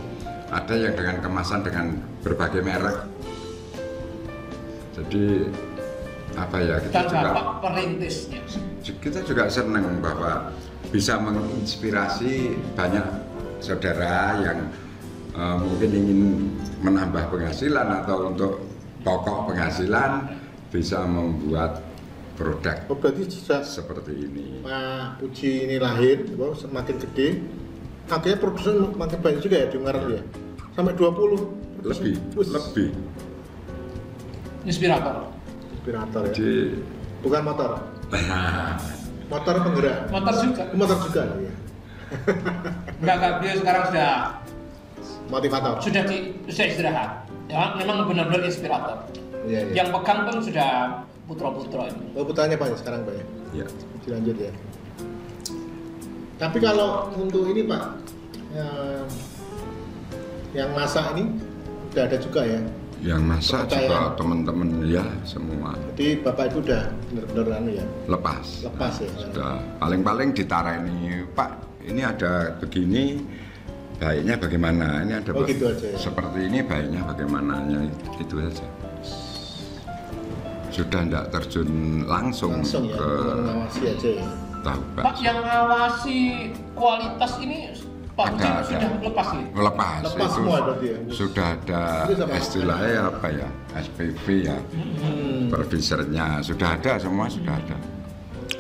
[SPEAKER 1] ada yang dengan kemasan dengan berbagai merek. Jadi apa ya kita
[SPEAKER 3] Dan
[SPEAKER 1] juga
[SPEAKER 3] Bapak perintisnya.
[SPEAKER 1] kita juga senang bahwa bisa menginspirasi banyak saudara yang mungkin ingin menambah penghasilan atau untuk pokok penghasilan bisa membuat produk
[SPEAKER 2] Oh, berarti sejak
[SPEAKER 1] seperti ini.
[SPEAKER 2] Pak Puji ini lahir, semakin gede, akhirnya produsen makin banyak juga ya di Ungaran ya? Sampai 20
[SPEAKER 1] Lebih,
[SPEAKER 2] Wus.
[SPEAKER 1] lebih.
[SPEAKER 3] Inspirator.
[SPEAKER 2] Inspirator ya?
[SPEAKER 1] Jadi
[SPEAKER 2] Bukan motor? Motor penggerak?
[SPEAKER 3] Motor juga.
[SPEAKER 2] Motor juga ya?
[SPEAKER 3] Enggak, beliau sekarang
[SPEAKER 2] Motivator?
[SPEAKER 3] sudah istirahat. Ya, memang benar-benar inspirator.
[SPEAKER 2] Iya, iya.
[SPEAKER 3] Yang pegang pun sudah putra-putra ini.
[SPEAKER 2] Oh, putranya Pak ya sekarang Pak ya?
[SPEAKER 1] ya,
[SPEAKER 2] Dilanjut ya. Tapi kalau untuk ini Pak, yang masak ini udah ada juga ya?
[SPEAKER 1] yang masak juga
[SPEAKER 2] Kepercayaan.
[SPEAKER 1] teman-teman ya semua
[SPEAKER 2] Jadi Bapak itu udah benar-benar anu ya?
[SPEAKER 1] lepas.
[SPEAKER 2] Lepas ya?
[SPEAKER 1] Sudah paling-paling ditarani, Pak ini ada begini, baiknya bagaimana? Ini ada
[SPEAKER 2] Oh, gitu aja ya?
[SPEAKER 1] seperti ini baiknya bagaimana? Ya, itu saja. sudah tidak terjun langsung
[SPEAKER 2] ya,
[SPEAKER 1] ke
[SPEAKER 2] mengawasi aja ya.
[SPEAKER 1] tahu
[SPEAKER 3] Pak
[SPEAKER 1] bakso.
[SPEAKER 3] yang ngawasi kualitas ini Pak Uji
[SPEAKER 1] Ada.
[SPEAKER 3] sudah lepas ya?
[SPEAKER 1] Lepas
[SPEAKER 2] Lepas
[SPEAKER 1] itu
[SPEAKER 2] semua berarti ya?
[SPEAKER 1] sudah ada
[SPEAKER 2] Itu sama
[SPEAKER 1] istilahnya apa ya, SPV ya, supervisornya sudah ada, semua sudah ada.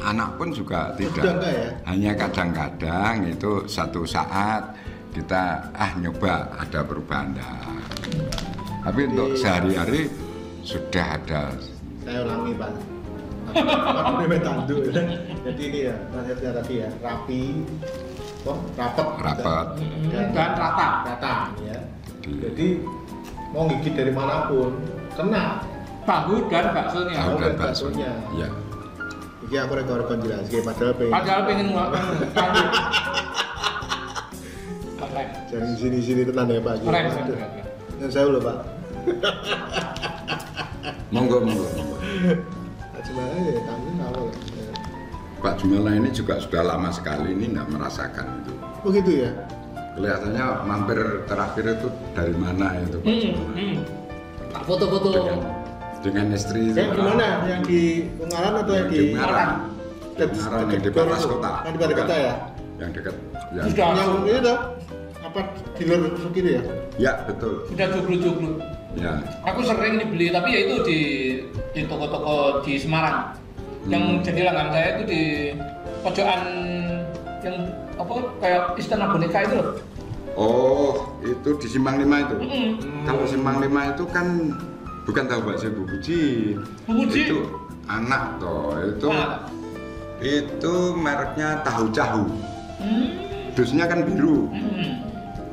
[SPEAKER 1] Anak pun juga
[SPEAKER 2] Sudah
[SPEAKER 1] tidak,
[SPEAKER 2] enggak ya?
[SPEAKER 1] hanya kadang-kadang itu satu saat kita nyoba ada perubahan dah. Tapi untuk sehari-hari sudah ada.
[SPEAKER 2] Saya ulangi Pak. Aku ini tanduk ya. Jadi ini ya, nasihatnya tadi ya, rapi, rapat,
[SPEAKER 3] Dan rata.
[SPEAKER 2] rata ya. Jadi mau gigit dari manapun kena.
[SPEAKER 3] Tahu dan baksonya.
[SPEAKER 1] Tahu dan
[SPEAKER 2] dan baksonya.
[SPEAKER 1] baksonya. Ya.
[SPEAKER 2] Iki aku rekor jelas, padahal pengen.
[SPEAKER 3] Padahal pengen nggak tahu. Keren.
[SPEAKER 2] Jangan sini tenan ya Pak.
[SPEAKER 3] Keren.
[SPEAKER 2] Yang saya loh Pak.
[SPEAKER 1] Monggo.
[SPEAKER 2] Sebenarnya ya kami awal.
[SPEAKER 1] Pak Jumala ini juga sudah lama sekali ini tidak merasakan itu.
[SPEAKER 2] Oh gitu ya.
[SPEAKER 1] Kelihatannya mampir terakhir itu dari mana itu Pak Jumala?
[SPEAKER 3] Foto-foto.
[SPEAKER 1] Dengan istri itu.
[SPEAKER 2] Yang gimana? Yang di Ungaran atau yang di
[SPEAKER 1] Ungaran? Di Ungaran yang di batas kota.
[SPEAKER 2] Yang di batas kota ya.
[SPEAKER 1] Yang dekat. Ya.
[SPEAKER 3] Sudah.
[SPEAKER 2] Yang ini tuh apa di luar gitu ya?
[SPEAKER 1] Ya betul.
[SPEAKER 3] Sudah joglo-joglo.
[SPEAKER 1] Ya.
[SPEAKER 3] Aku sering ini beli, tapi ya itu di toko-toko di Semarang. Yang jadi langganan saya itu di pojokan yang apa kayak istana boneka itu loh.
[SPEAKER 1] Oh, itu di Simpang 5 itu. Kalau Simpang 5 itu kan bukan tahu bakso Bu Puji.
[SPEAKER 3] Bu Puji?
[SPEAKER 1] Itu anak toh.
[SPEAKER 3] Mana?
[SPEAKER 1] Itu mereknya tahu cahu. Dusnya kan biru.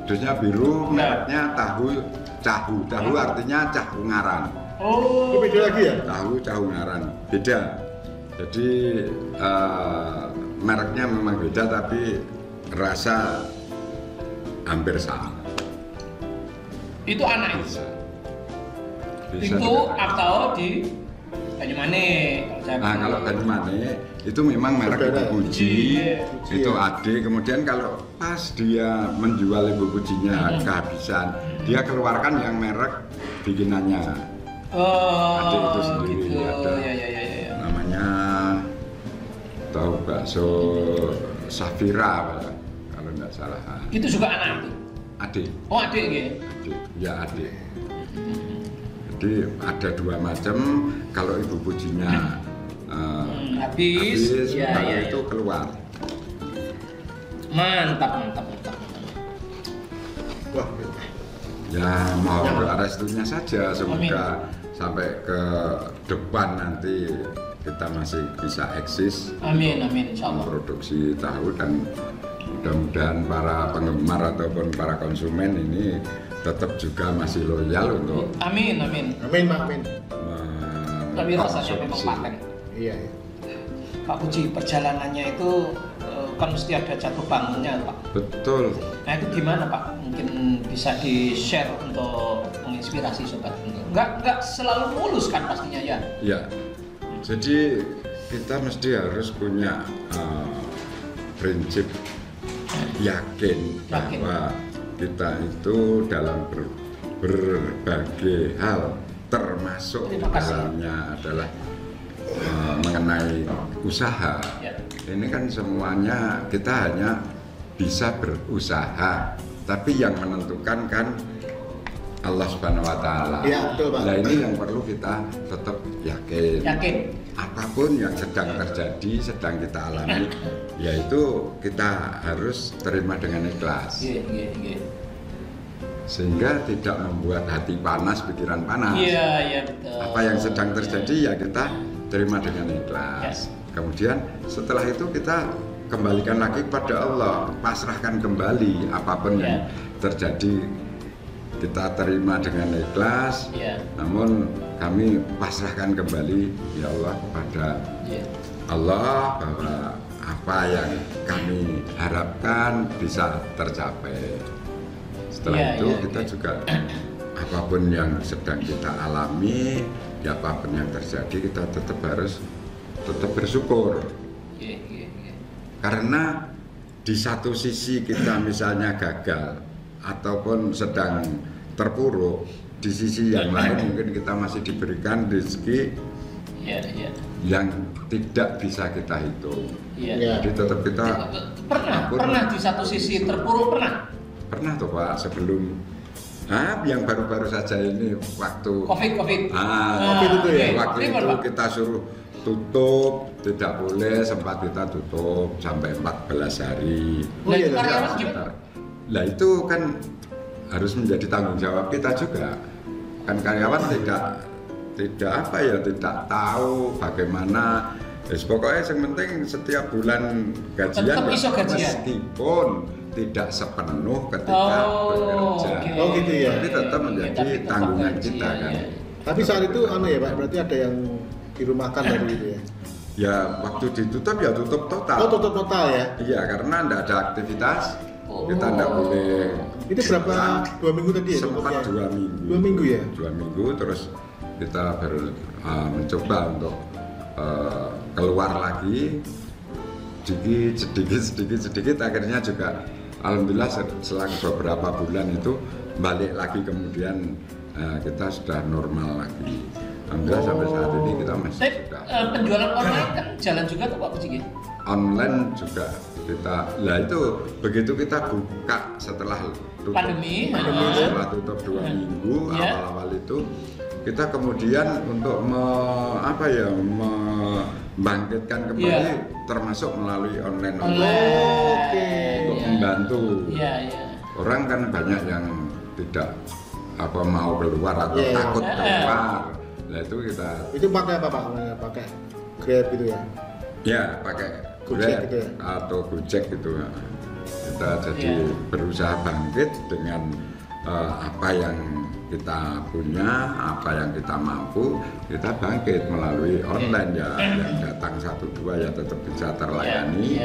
[SPEAKER 1] Dusnya biru, mereknya tahu cahu. Cahu artinya cah Ungaran.
[SPEAKER 3] Oh.
[SPEAKER 2] Itu beda lagi ya?
[SPEAKER 1] Tahu Ungaran. Beda. Jadi mereknya memang beda tapi rasa hampir sama.
[SPEAKER 3] Itu anak itu.
[SPEAKER 1] Bisa
[SPEAKER 3] Itu
[SPEAKER 1] juga.
[SPEAKER 3] atau di Banyumane kalau saya
[SPEAKER 1] Nah, kalau Banyumane itu memang merek
[SPEAKER 2] Saudara.
[SPEAKER 1] Ibu Puji,
[SPEAKER 2] Puji,
[SPEAKER 1] itu
[SPEAKER 2] ya.
[SPEAKER 1] Ade. Kemudian kalau pas dia menjual Ibu Pujinya kehabisan, dia keluarkan yang merek bikinannya.
[SPEAKER 3] Oh,
[SPEAKER 1] Ade itu sendiri
[SPEAKER 3] gitu.
[SPEAKER 1] ada.
[SPEAKER 3] Ya.
[SPEAKER 1] Namanya tahu bakso Safira kalau nggak salah.
[SPEAKER 3] Itu juga anak itu.
[SPEAKER 1] Ade,
[SPEAKER 3] Oh, adik ya.
[SPEAKER 1] Ade, ya Ade. Jadi ada dua macam. Kalau Ibu Pujinya
[SPEAKER 3] Habis. Ya,
[SPEAKER 1] baru
[SPEAKER 3] ya,
[SPEAKER 1] itu keluar.
[SPEAKER 3] Mantap.
[SPEAKER 2] Wah,
[SPEAKER 1] Ya mohon doa restunya saja, semoga sampai ke depan nanti kita masih bisa eksis
[SPEAKER 3] Amin, insyaallah.
[SPEAKER 1] memproduksi tahu, dan mudah-mudahan para penggemar ataupun para konsumen ini tetap juga masih loyal untuk
[SPEAKER 3] Amin.
[SPEAKER 2] amin Mak, amin.
[SPEAKER 3] Tapi rasanya memang
[SPEAKER 1] mengkonsumsi.
[SPEAKER 3] paten.
[SPEAKER 2] Iya.
[SPEAKER 3] Pak Puji, perjalanannya itu kan mesti ada jatuh bangunnya, Pak.
[SPEAKER 1] Betul.
[SPEAKER 3] Nah itu gimana Pak? Mungkin bisa di-share untuk menginspirasi sobat. Enggak selalu mulus kan pastinya ya?
[SPEAKER 1] Ya, jadi kita mesti harus punya prinsip yakin bahwa kita itu dalam berbagai hal, termasuk
[SPEAKER 3] Terima kasih.
[SPEAKER 1] dalamnya adalah mengenai usaha.
[SPEAKER 3] Ya.
[SPEAKER 1] Ini kan semuanya kita hanya bisa berusaha, tapi yang menentukan kan Allah Subhanahu wa Ta'ala.
[SPEAKER 2] Iya, betul, Pak.
[SPEAKER 1] Nah, ini yang perlu kita tetap yakin.
[SPEAKER 3] Yakin.
[SPEAKER 1] Apapun yang sedang terjadi, sedang kita alami, yaitu kita harus terima dengan ikhlas.
[SPEAKER 3] Iya.
[SPEAKER 1] Sehingga tidak membuat hati panas, pikiran panas.
[SPEAKER 3] Iya, betul.
[SPEAKER 1] Apa yang sedang terjadi ya kita terima dengan ikhlas. Kemudian setelah itu kita kembalikan lagi kepada Allah, pasrahkan kembali apapun yang terjadi, kita terima dengan ikhlas.
[SPEAKER 3] Iya.
[SPEAKER 1] Namun kami pasrahkan kembali ya Allah kepada
[SPEAKER 3] Iya.
[SPEAKER 1] Allah, bahwa apa yang kami harapkan bisa tercapai. Setelah
[SPEAKER 3] Iya,
[SPEAKER 1] itu
[SPEAKER 3] iya,
[SPEAKER 1] kita
[SPEAKER 3] iya.
[SPEAKER 1] juga apapun yang sedang kita alami, ya apapun yang terjadi, kita tetap harus bersyukur.
[SPEAKER 3] Iya.
[SPEAKER 1] Karena di satu sisi kita misalnya gagal ataupun sedang terpuruk, di sisi yang lain mungkin kita masih diberikan rezeki
[SPEAKER 3] Iya, iya.
[SPEAKER 1] yang tidak bisa kita hitung.
[SPEAKER 3] Iya.
[SPEAKER 1] Jadi tetap kita
[SPEAKER 3] pernah di satu sisi terpuruk
[SPEAKER 1] pernah tuh Pak sebelum yang baru-baru saja ini waktu
[SPEAKER 3] COVID.
[SPEAKER 2] COVID itu ya?
[SPEAKER 1] Waktu itu kita suruh tutup, tidak boleh, sempat kita tutup sampai 14 hari.
[SPEAKER 3] Nah, itu karyawan gimana?
[SPEAKER 1] Lah itu kan harus menjadi tanggung jawab kita juga. Kan karyawan tidak tahu bagaimana. Pokoknya yang penting setiap bulan gajian meskipun tidak sepenuh ketika bekerja.
[SPEAKER 3] Okay.
[SPEAKER 2] Oh gitu ya.
[SPEAKER 1] Tapi tetap menjadi tanggungan kita kan.
[SPEAKER 2] Tapi saat itu ya Pak, berarti ada yang dirumahkan dari itu ya?
[SPEAKER 1] Ya waktu ditutup ya tutup total.
[SPEAKER 2] Oh tutup total ya?
[SPEAKER 1] Iya karena tidak ada aktivitas, kita tidak boleh.
[SPEAKER 2] Itu berapa? 2 minggu tadi ya?
[SPEAKER 1] Sempat 2 minggu.
[SPEAKER 2] 2 minggu ya?
[SPEAKER 1] 2 minggu terus kita baru mencoba untuk keluar lagi sedikit akhirnya juga alhamdulillah selang beberapa bulan itu balik lagi kemudian kita sudah normal lagi. Alhamdulillah sampai saat ini kita masih sudah.
[SPEAKER 3] Penjualan online kan jalan juga tuh Pak Puji?
[SPEAKER 1] Online juga kita, lah itu begitu kita buka setelah tutup
[SPEAKER 3] pandemi
[SPEAKER 1] setelah tutup 2 minggu awal-awal itu kita kemudian untuk membangkitkan kembali termasuk melalui online untuk membantu. Orang kan banyak yang tidak mau keluar atau takut keluar. Nah itu kita.
[SPEAKER 2] Itu pakai apa Pak? Pakai Grab gitu ya?
[SPEAKER 1] Ya pakai Grab gitu ya? Atau Gojek gitu. Kita jadi berusaha bangkit dengan apa yang kita punya, apa yang kita mampu, kita bangkit melalui online ya. Yang datang 1-2 ya tetap bisa terlayani.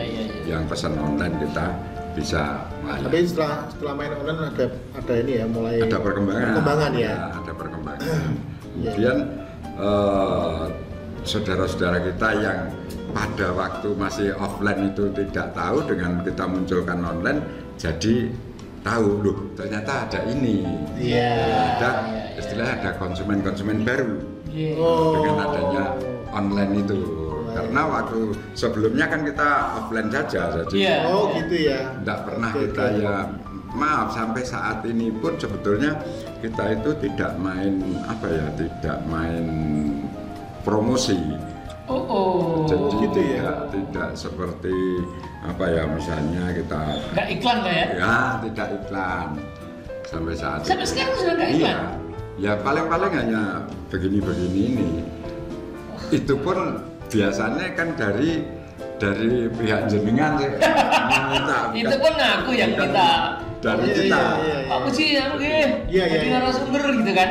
[SPEAKER 1] Yang pesan online kita bisa melayani.
[SPEAKER 2] Tapi setelah main online ada ini ya, mulai
[SPEAKER 1] ada perkembangan
[SPEAKER 2] ya.
[SPEAKER 1] Ada perkembangan. Kemudian saudara-saudara kita yang pada waktu masih offline itu tidak tahu, dengan kita munculkan online jadi tahu loh ternyata ada ini. Istilahnya ada konsumen baru dengan adanya online itu. Karena waktu sebelumnya kan kita offline saja, jadi
[SPEAKER 2] gitu ya.
[SPEAKER 1] tidak pernah kita maaf sampai saat ini pun sebetulnya kita itu tidak main tidak main promosi. Jadi
[SPEAKER 2] gitu ya.
[SPEAKER 1] Tidak seperti misalnya kita
[SPEAKER 3] nggak iklan ya?
[SPEAKER 1] Ya tidak iklan sampai saat
[SPEAKER 3] sampai sekarang sudah nggak iklan.
[SPEAKER 1] Ya paling hanya begini ini. Itu pun biasanya kan dari pihak jenengan sih meminta.
[SPEAKER 3] Itu pun aku yang minta.
[SPEAKER 1] Dari kita.
[SPEAKER 3] Pak Puji jadi narasumber gitu kan.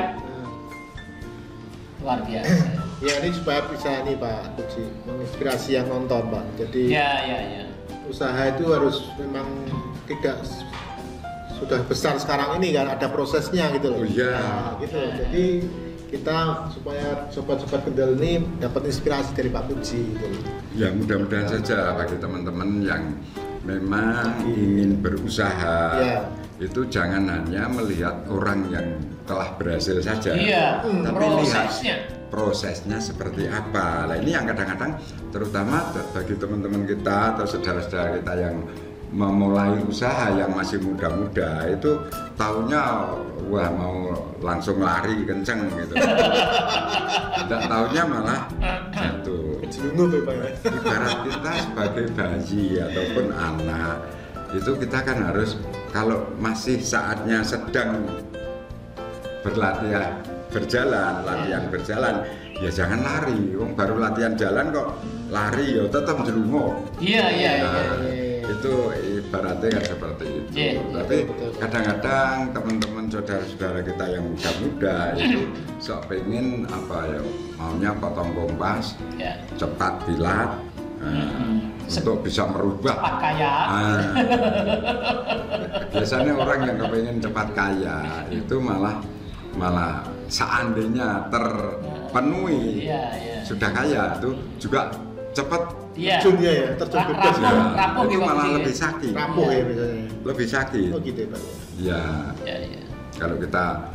[SPEAKER 3] Luar biasa.
[SPEAKER 2] Ya ini supaya bisa nih Pak Puji menginspirasi yang nonton Pak. Jadi usaha itu harus memang tidak sudah besar sekarang ini kan, ada prosesnya gitu loh. Gitu. Jadi kita supaya sobat-sobat Kendal ini dapat inspirasi dari Pak Puji gitu.
[SPEAKER 1] Ya mudah-mudahan saja bagi teman-teman yang memang ingin berusaha itu jangan hanya melihat orang yang telah berhasil saja, tapi lihat prosesnya seperti apa. Nah ini yang kadang-kadang terutama bagi teman-teman kita atau saudara-saudara kita yang memulai usaha yang masih muda-muda itu taunya mau langsung lari kenceng gitu. Tidak taunya malah jatuh. Ibarat kita sebagai bayi ataupun anak itu kita kan harus kalau masih saatnya sedang latihan berjalan ya jangan lari. Baru latihan jalan kok lari ya tetap jelungo. Itu ibaratnya kan seperti itu. Tapi kadang-kadang teman-teman saudara-saudara kita yang muda-muda itu sok pengen maunya potong kompas, cepat kilat, untuk bisa merubah
[SPEAKER 3] kaya.
[SPEAKER 1] Biasanya orang yang kepengen cepat kaya itu malah seandainya terpenuhi sudah kaya itu juga cepat
[SPEAKER 2] terjun bebas
[SPEAKER 1] itu malah lebih sakit.
[SPEAKER 2] Rapuh ya biasanya.
[SPEAKER 1] Lebih sakit.
[SPEAKER 2] Oh gitu ya Pak.
[SPEAKER 1] Ya. Kalau kita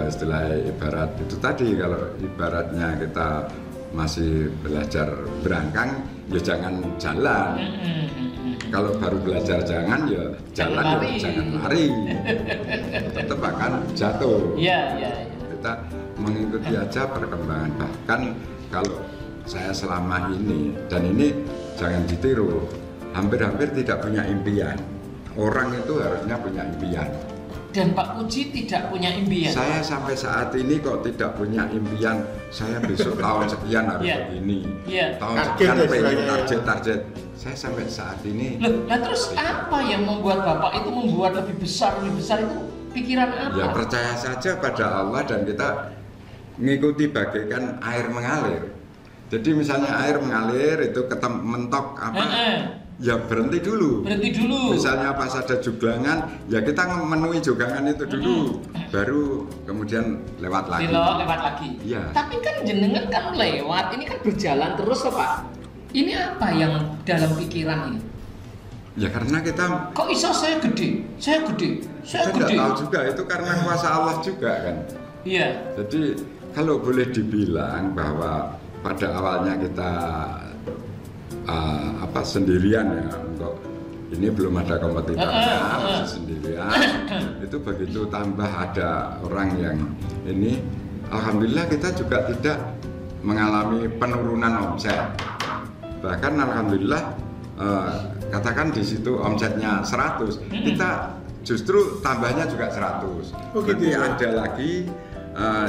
[SPEAKER 1] istilah ibarat itu tadi, kalau ibaratnya kita masih belajar berangkang, ya jangan jalan. Kalau baru belajar jalan, ya jangan lari. Tetap akan jatuh.
[SPEAKER 3] Iya.
[SPEAKER 1] Kita mengikuti aja perkembangan. Bahkan kalau saya selama ini, dan ini jangan ditiru, hampir-hampir tidak punya impian. Orang itu harusnya punya impian.
[SPEAKER 3] Dan Pak Puji tidak punya impian.
[SPEAKER 1] Saya sampai saat ini kok tidak punya impian. Saya besok tahun sekian harus begini. Tahun sekian pengen target. Saya sampai saat ini.
[SPEAKER 3] Loh, nah terus apa yang membuat Bapak itu membuat lebih besar itu pikiran apa?
[SPEAKER 1] Ya percaya saja pada Allah dan kita mengikuti bagaikan air mengalir. Jadi misalnya air mengalir itu mentok apa? Ya berhenti dulu. Misalnya pas ada jugangan, ya kita memenuhi jugangan itu dulu, baru kemudian lewat lagi.
[SPEAKER 3] Ya. Tapi kan jenengan kan lewat, ini kan berjalan terus loh Pak. Ini apa yang dalam pikiran ini?
[SPEAKER 1] Ya karena kita.
[SPEAKER 3] Kok iso saya gede.
[SPEAKER 1] Saya tidak tahu juga, itu karena kuasa Allah juga kan.
[SPEAKER 3] Iya.
[SPEAKER 1] Jadi kalau boleh dibilang bahwa pada awalnya kita sendirian ya, untuk ini belum ada kompetitornya, masih sendirian. Itu begitu tambah ada orang yang ini, alhamdulillah kita juga tidak mengalami penurunan omset. Bahkan alhamdulillah katakan di situ omsetnya 100, kita justru tambahnya juga 100. Jadi ada lagi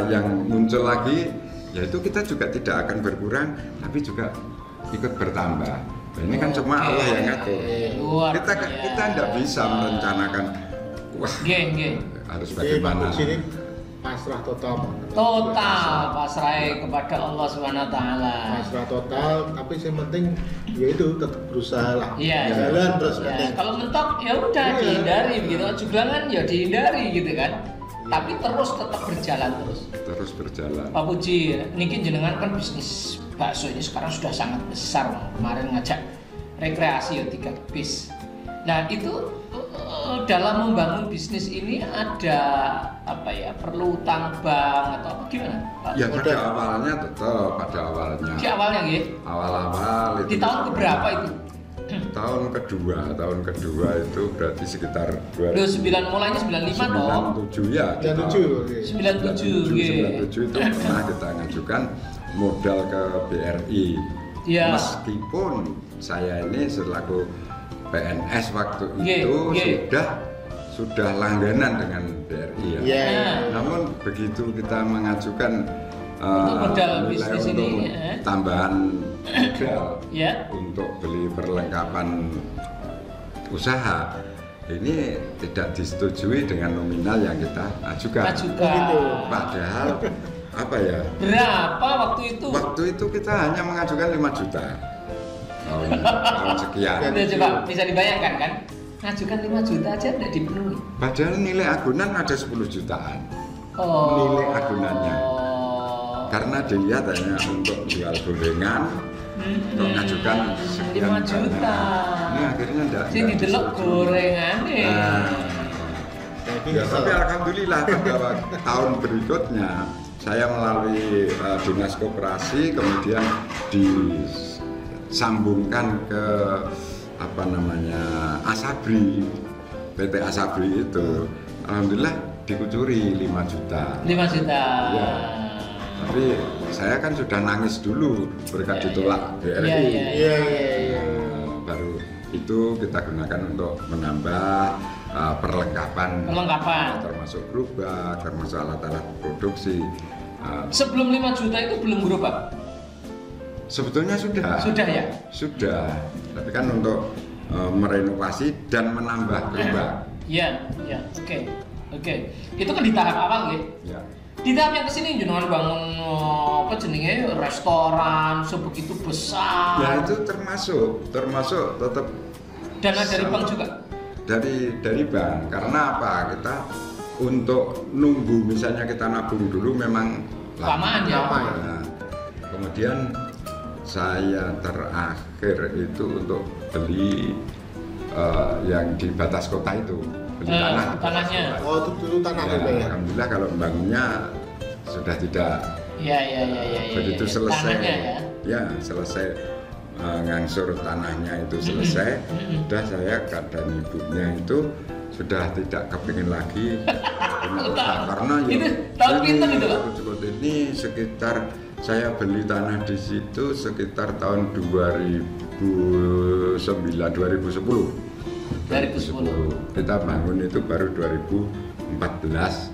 [SPEAKER 1] yang muncul lagi, yaitu kita juga tidak akan berkurang, tapi juga ikut bertambah. Ini kan cuma Allah yang ngatur. Kita tidak bisa merencanakan. Wah, harus bagaimana?
[SPEAKER 2] Jadi pasrah total.
[SPEAKER 3] Pasrah kepada Allah Subhanahu Wa Taala.
[SPEAKER 2] Pasrah total, tapi yang penting yaitu tetap berusaha lah. Jalan terus.
[SPEAKER 3] Kalau mentok ya udah dihindari begitu. Jugangan ya dihindari gitu kan. Tapi tetap berjalan terus berjalan. Pak Puji, niki jenengan kan bisnis bakso ini sekarang sudah sangat besar. Kemarin ngajak rekreasi ya 3 bis. Nah itu dalam membangun bisnis ini ada perlu utang bank atau apa gimana Pak?
[SPEAKER 1] Ya pada awalnya tetap pada awalnya.
[SPEAKER 3] Di awalnya gitu?
[SPEAKER 1] Awal itu.
[SPEAKER 3] Di tahun keberapa itu?
[SPEAKER 1] Tahun kedua itu berarti sekitar
[SPEAKER 3] 2009, mulainya 95 toh?
[SPEAKER 1] 97 ya.
[SPEAKER 3] 97
[SPEAKER 1] itu pernah kita ngajukan modal ke BRI.
[SPEAKER 3] Ya.
[SPEAKER 1] Meskipun saya ini selaku PNS waktu itu sudah langganan dengan BRI ya. Namun begitu kita mengajukan
[SPEAKER 3] untuk modal bisnis
[SPEAKER 1] ini tambahan modal untuk beli perlengkapan usaha, ini tidak disetujui dengan nominal yang kita ajukan. Padahal berapa waktu itu? Waktu itu kita hanya mengajukan 5 juta tahun sekian.
[SPEAKER 3] Coba bisa dibayangkan kan? Ngajukan 5 juta aja tidak dipenuhi.
[SPEAKER 1] Padahal nilai agunan ada 10 jutaan. Nilai agunannya. Karena dilihat hanya untuk jual gorengan, untuk ngajukan sekian
[SPEAKER 3] 5 juta.
[SPEAKER 1] Ini akhirnya enggak.
[SPEAKER 3] Jadi didelok gorengan
[SPEAKER 1] ya, tapi alhamdulillah bahwa tahun berikutnya saya melalui dinas koperasi kemudian disambungkan ke Asabri, PT Asabri itu, alhamdulillah dikucuri 5 juta.
[SPEAKER 3] 5 juta.
[SPEAKER 1] Ya. Tapi saya kan sudah nangis dulu berkat ditolak BRI. Baru itu kita gunakan untuk menambah perlengkapan, termasuk gerobak, termasuk alat-alat produksi.
[SPEAKER 3] Sebelum 5 juta itu belum gerobak?
[SPEAKER 1] Sebetulnya sudah.
[SPEAKER 3] Sudah ya?
[SPEAKER 1] Sudah. Tapi kan untuk merenovasi dan menambah gerobak.
[SPEAKER 3] Iya. Oke. Itu kan di tahap awal ya? Di tahap yang kesini jenengan bangun restoran sebegitu besar.
[SPEAKER 1] Ya itu termasuk tetap.
[SPEAKER 3] Dana dari bank juga.
[SPEAKER 1] Dari bank. Karena apa? Kita untuk nunggu misalnya kita nabung dulu memang
[SPEAKER 3] lamaan ya.
[SPEAKER 1] Nah, kemudian saya terakhir itu untuk beli yang di batas kota itu.
[SPEAKER 3] Tanahnya.
[SPEAKER 2] Oh, itu dulu tanah ya.
[SPEAKER 1] Alhamdulillah kalau membangunnya sudah tidak
[SPEAKER 3] Iya.
[SPEAKER 1] Begitu selesai,
[SPEAKER 3] Tanahnya
[SPEAKER 1] ya selesai ngangsur tanahnya itu selesai, udah saya dan ibunya itu sudah tidak kepingin lagi punya utang karena ya
[SPEAKER 3] itu tahun pinter itu Pak?
[SPEAKER 1] Ini sekitar saya beli tanah di situ sekitar tahun 2009 2010. Kita bangun itu baru 2014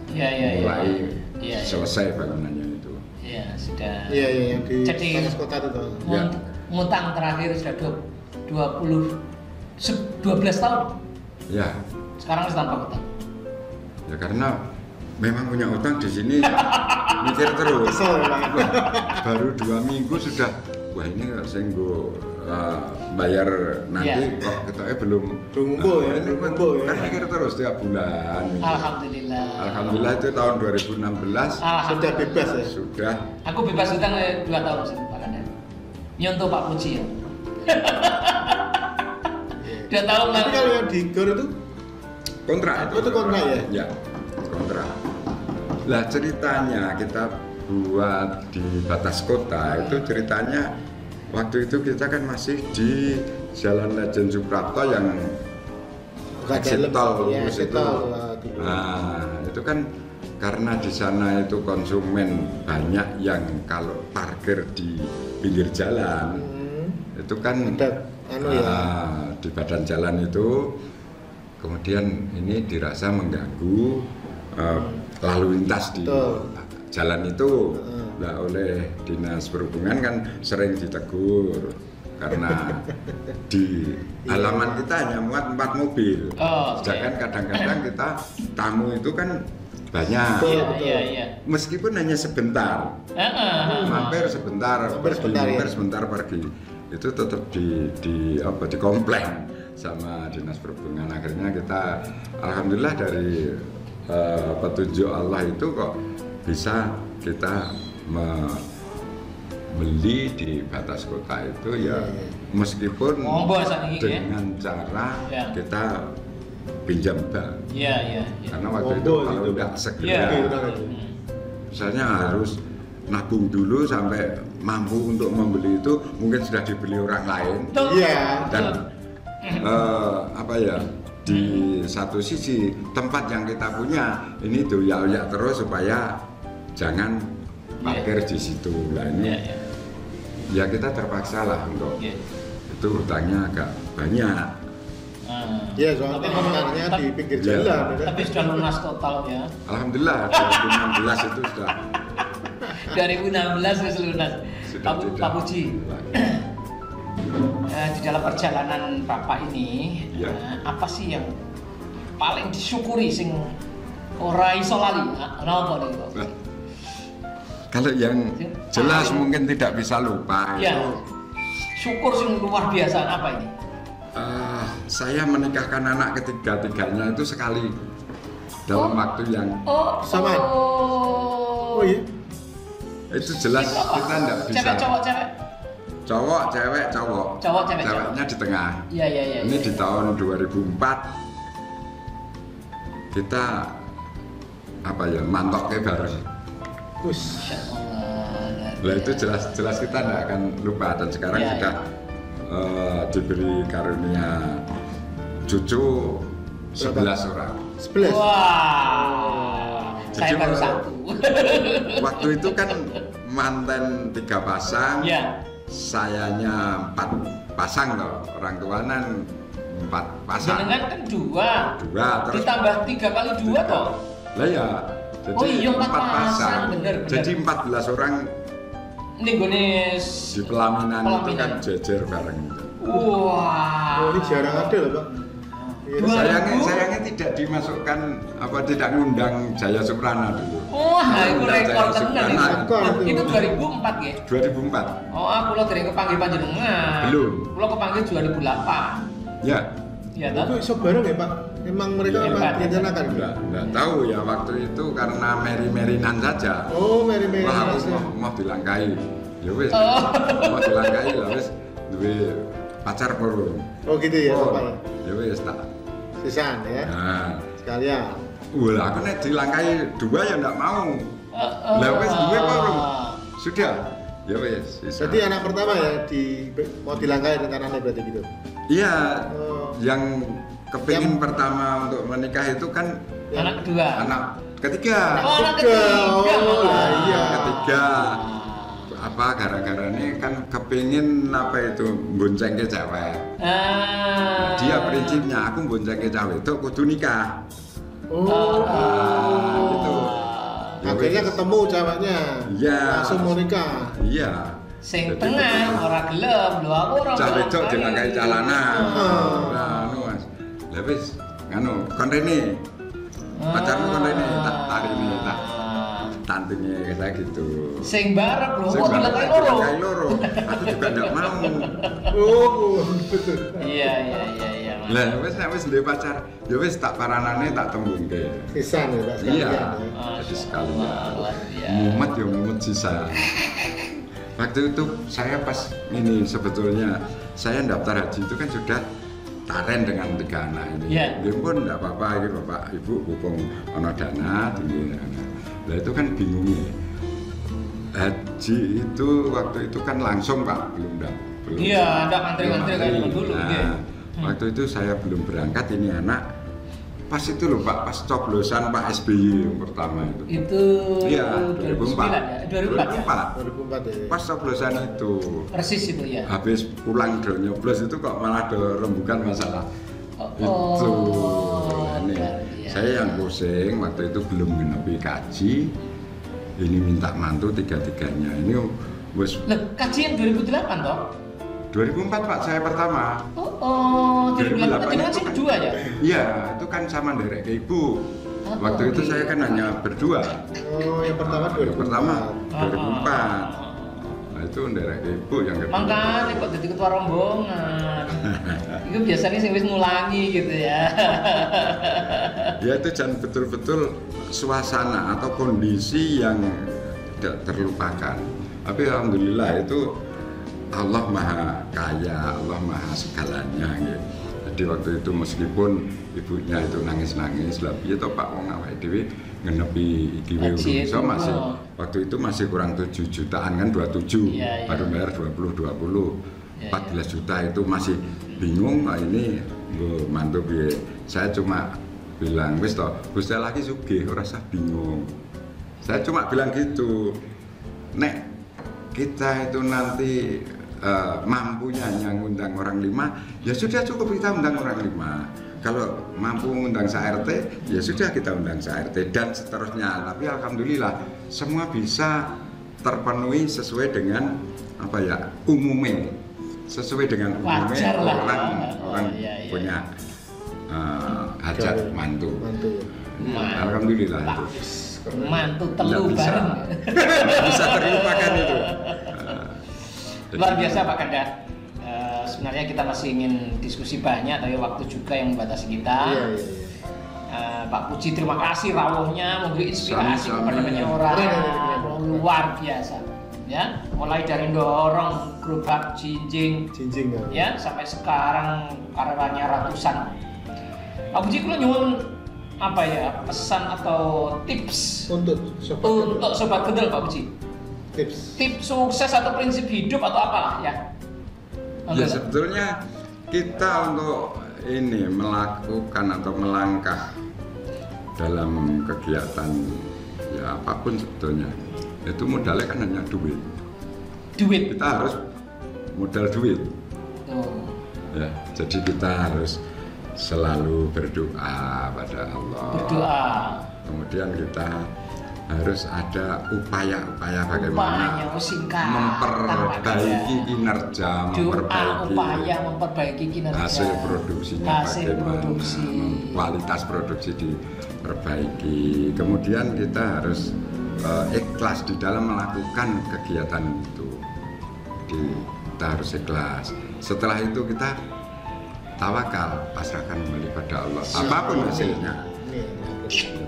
[SPEAKER 1] mulai selesai bangunannya itu.
[SPEAKER 3] Iya sudah.
[SPEAKER 2] Iya yang di
[SPEAKER 3] Jadi,
[SPEAKER 2] Panas Kota itu.
[SPEAKER 3] Ngutang terakhir sudah 12 tahun.
[SPEAKER 1] Ya.
[SPEAKER 3] Sekarang sudah tanpa utang.
[SPEAKER 1] Ya karena memang punya utang di sini mikir terus.
[SPEAKER 2] Kesel Pak.
[SPEAKER 1] Baru 2 minggu sudah wah ini saya bayar nanti kok ketoknya belum
[SPEAKER 2] ngumpul ya,
[SPEAKER 1] ini kan mikir terus tiap bulan. Alhamdulillah itu tahun 2016
[SPEAKER 2] sudah bebas ya.
[SPEAKER 1] Sudah.
[SPEAKER 3] Aku bebas utang 2 tahun sih Pak Kanda. Nyontoh Pak Puji ya. 2 tahun.
[SPEAKER 2] Tapi kalau yang di GOR itu
[SPEAKER 1] kontrak
[SPEAKER 2] itu kontrak ya?
[SPEAKER 1] Ya, kontrak. Lah ceritanya kita buat di batas kota itu ceritanya waktu itu kita kan masih di Jalan Lejen Suprapto yang exit tol lurus itu. Nah, itu kan karena di sana itu konsumen banyak yang kalau parkir di pinggir jalan itu kan di badan jalan itu kemudian ini dirasa mengganggu lalu lintas di jalan itu. Nah, oleh Dinas Perhubungan kan sering ditegur karena di halaman kita hanya muat 4 mobil. Sedangkan kadang-kadang kita tamu itu kan banyak. Meskipun hanya sebentar. Mampir sebentar, sebentar pergi. Itu tetap di komplain sama Dinas Perhubungan. Akhirnya kita alhamdulillah dari petunjuk Allah itu kok bisa kita membeli di batas kota itu ya meskipun dengan cara kita pinjam bank. Karena waktu itu kalau tidak segera misalnya harus nabung dulu sampai mampu untuk membeli itu mungkin sudah dibeli orang lain. Dan di satu sisi tempat yang kita punya ini doyak-doyak terus supaya jangan parkir di situ. Nah ini ya kita terpaksa lah untuk itu hutangnya agak banyak.
[SPEAKER 2] Iya soalnya parkirnya di pinggir jalan.
[SPEAKER 3] Tapi sudah lunas total ya.
[SPEAKER 1] Alhamdulillah 2016 itu sudah.
[SPEAKER 3] 2016 sudah lunas. Pak Puji. Di dalam perjalanan Bapak ini apa sih yang paling disyukuri sing ora iso lali? Napa niku?
[SPEAKER 1] Kalau yang jelas mungkin tidak bisa lupa itu
[SPEAKER 3] syukur sing luar biasa apa ini?
[SPEAKER 1] Saya menikahkan anak ketiga-tiganya itu sekali dalam waktu yang
[SPEAKER 2] sama. Oh iya.
[SPEAKER 1] Itu jelas kita tidak bisa.
[SPEAKER 3] Cewek cowok cewek.
[SPEAKER 1] Cowok cewek cowok.
[SPEAKER 3] Cowok cewek.
[SPEAKER 1] Ceweknya di tengah.
[SPEAKER 3] Iya.
[SPEAKER 1] Ini di tahun 2004 kita mantoknya bareng. Nah itu jelas kita tidak akan lupa dan sekarang sudah diberi karunia cucu 11 orang.
[SPEAKER 2] 11.
[SPEAKER 3] Wah. Saya baru 1.
[SPEAKER 1] Waktu itu kan manten 3 pasang. Sayanya 4 pasang loh. Orang tuanan 4 pasang.
[SPEAKER 3] Jenengan kan 2
[SPEAKER 1] terus
[SPEAKER 3] ditambah 3 kali 2 toh.
[SPEAKER 1] Lah ya. Jadi 4 pasang.
[SPEAKER 3] Bener.
[SPEAKER 1] Jadi 14 orang
[SPEAKER 3] ini gone
[SPEAKER 1] di pelaminan itu kan jejer bareng itu.
[SPEAKER 3] Wah.
[SPEAKER 2] Oh, ini jarang ada loh, Pak.
[SPEAKER 1] Sayangnya tidak dimasukkan tidak ngundang Jaya Suprana dulu.
[SPEAKER 3] Itu rekor tenan itu 2004 ya?
[SPEAKER 1] 2004.
[SPEAKER 3] Aku lo dereng kepanggil panjenengan.
[SPEAKER 1] Belum.
[SPEAKER 3] Kulo kepanggil 2008.
[SPEAKER 1] Ya.
[SPEAKER 3] Iya toh?
[SPEAKER 2] Itu iso bareng ya, Pak? Memang mereka merencanakan?
[SPEAKER 1] Enggak tahu ya waktu itu karena meri-merinan saja.
[SPEAKER 2] Oh, meri-merinan.
[SPEAKER 1] Wah, aku mau dilangkai. Ya wis. Mau dilangkai lah wis duwe pacar baru.
[SPEAKER 2] Oh gitu ya, Pak.
[SPEAKER 1] Ya wis tak
[SPEAKER 2] sisan ya.
[SPEAKER 1] Nah,
[SPEAKER 2] sekalian.
[SPEAKER 1] Wah, aku nek dilangkai 2 ya enggak mau. Lah wis duwe baru. Sudah. Ya wes.
[SPEAKER 2] Jadi anak pertama ya mau dilangkahi rencananya berarti gitu.
[SPEAKER 1] Iya. Yang kepingin pertama untuk menikah itu kan
[SPEAKER 3] anak kedua.
[SPEAKER 1] Anak ketiga.
[SPEAKER 3] Anak ketiga.
[SPEAKER 2] Iya.
[SPEAKER 1] Ketiga. Apa gara-gara ini kan kepingin apa itu bonceng ke cewek. Dia prinsipnya aku bonceng ke cewek itu kudu nikah. Gitu.
[SPEAKER 2] Akhirnya ketemu ceweknya.
[SPEAKER 1] Iya.
[SPEAKER 2] Langsung mau nikah.
[SPEAKER 1] Iya.
[SPEAKER 3] Sing tengah ora gelem lho aku ora.
[SPEAKER 1] Cawe cok jangan kayak jalanan. Nah, Mas. Lah wis nganu kon rene. Pacarmu kon rene tak tarini tak tantenya kayak gitu.
[SPEAKER 3] Sing barep lho kok dilangkahi loro.
[SPEAKER 1] Aku juga enggak mau.
[SPEAKER 2] Betul.
[SPEAKER 3] Iya.
[SPEAKER 1] Lah wis duwe pacar, ya wis tak paranane tak tembungke.
[SPEAKER 2] Pisan ya Pak sekalian.
[SPEAKER 1] Iya.
[SPEAKER 2] Ya.
[SPEAKER 1] Jadi sekalian.
[SPEAKER 3] Mumet
[SPEAKER 1] Mumet sisa. Waktu itu saya pas ini sebetulnya saya daftar haji itu kan sudah taren dengan 3 anak ini.
[SPEAKER 3] Yeah.
[SPEAKER 1] Dia pun enggak apa-apa, ini Bapak Ibu hubung ono dana tinggi. Nah itu kan bingung ya. Haji itu waktu itu kan langsung Pak, belum.
[SPEAKER 3] Iya, ada antri-antri kayak dulu.
[SPEAKER 1] Nah, waktu itu saya belum berangkat ini anak. Pas itu loh Pak, pas coblosan Pak SBY yang pertama itu.
[SPEAKER 3] Itu
[SPEAKER 1] iya,
[SPEAKER 3] 2004 ya?
[SPEAKER 2] 2004 ya.
[SPEAKER 1] Pas coblosan itu.
[SPEAKER 3] Persis itu ya.
[SPEAKER 1] Habis pulang do nyoblos itu kok malah do rembukan masalah. Itu ini.
[SPEAKER 3] Iya.
[SPEAKER 1] Saya yang pusing waktu itu belum menepi kaji. Ini minta mantu 3-3-nya. Ini wis
[SPEAKER 3] kaji yang 2008 toh?
[SPEAKER 1] 2004 Pak saya pertama.
[SPEAKER 3] 2008 itu kan sih kedua ya?
[SPEAKER 1] Iya, itu kan sama derek ke ibu. Waktu itu saya kan hanya berdua.
[SPEAKER 2] Yang pertama 2004.
[SPEAKER 1] Yang pertama 2004. Nah itu derek ke ibu yang kedua.
[SPEAKER 3] Makanya kok jadi ketua rombongan. Itu biasanya sih wis ngulangi gitu ya.
[SPEAKER 1] Ya itu jangan betul-betul suasana atau kondisi yang tidak terlupakan. Tapi alhamdulillah itu Allah Maha Kaya, Allah Maha segalanya gitu. Jadi waktu itu meskipun ibunya itu nangis-nangis, tapi itu Pak wong awake dhewe ngenepi iki so masih waktu itu masih kurang 7 jutaan kan 27.
[SPEAKER 3] Iya.
[SPEAKER 1] Baru bayar 20 14 juta itu masih bingung ini nggo mantu piye. Saya cuma bilang wis toh, Gusti lagi sugih ora usah bingung. Saya cuma bilang gitu. Nek kita itu nanti mampunya hanya ngundang orang 5, ya sudah cukup kita undang orang 5. Kalau mampu undang se-RT, ya sudah kita undang se-RT dan seterusnya. Tapi alhamdulillah semua bisa terpenuhi sesuai dengan apa ya umumnya, sesuai dengan umumnya orang punya hajat mantu. Alhamdulillah itu.
[SPEAKER 3] Mantu telu bareng.
[SPEAKER 1] Bisa terlupakan itu.
[SPEAKER 3] Luar biasa Pak Kanda. Sebenarnya kita masih ingin diskusi banyak, tapi waktu juga yang membatasi kita. Pak Puji terima kasih rawuhnya, memberi inspirasi kepada banyak orang. Luar biasa. Ya, mulai dari dorong gerobak jinjing ya sampai sekarang karyanya ratusan. Pak Puji kalau nyuwun apa ya pesan atau tips untuk sobat kedel Pak Puji? Tips sukses atau prinsip hidup atau apalah ya?
[SPEAKER 1] Ya sebetulnya kita untuk ini melakukan atau melangkah dalam kegiatan ya apapun sebetulnya itu modalnya kan hanya duit. Kita harus modal duit. Ya, jadi kita harus selalu berdoa pada Allah. Kemudian kita harus ada upaya-upaya bagaimana memperbaiki kinerja, memperbaiki kinerja, hasil produksinya bagaimana, kualitas produksi diperbaiki. Kemudian kita harus ikhlas di dalam melakukan kegiatan itu. Kita harus ikhlas. Setelah itu kita tawakal, pasrahkan kembali pada Allah. Apapun hasilnya.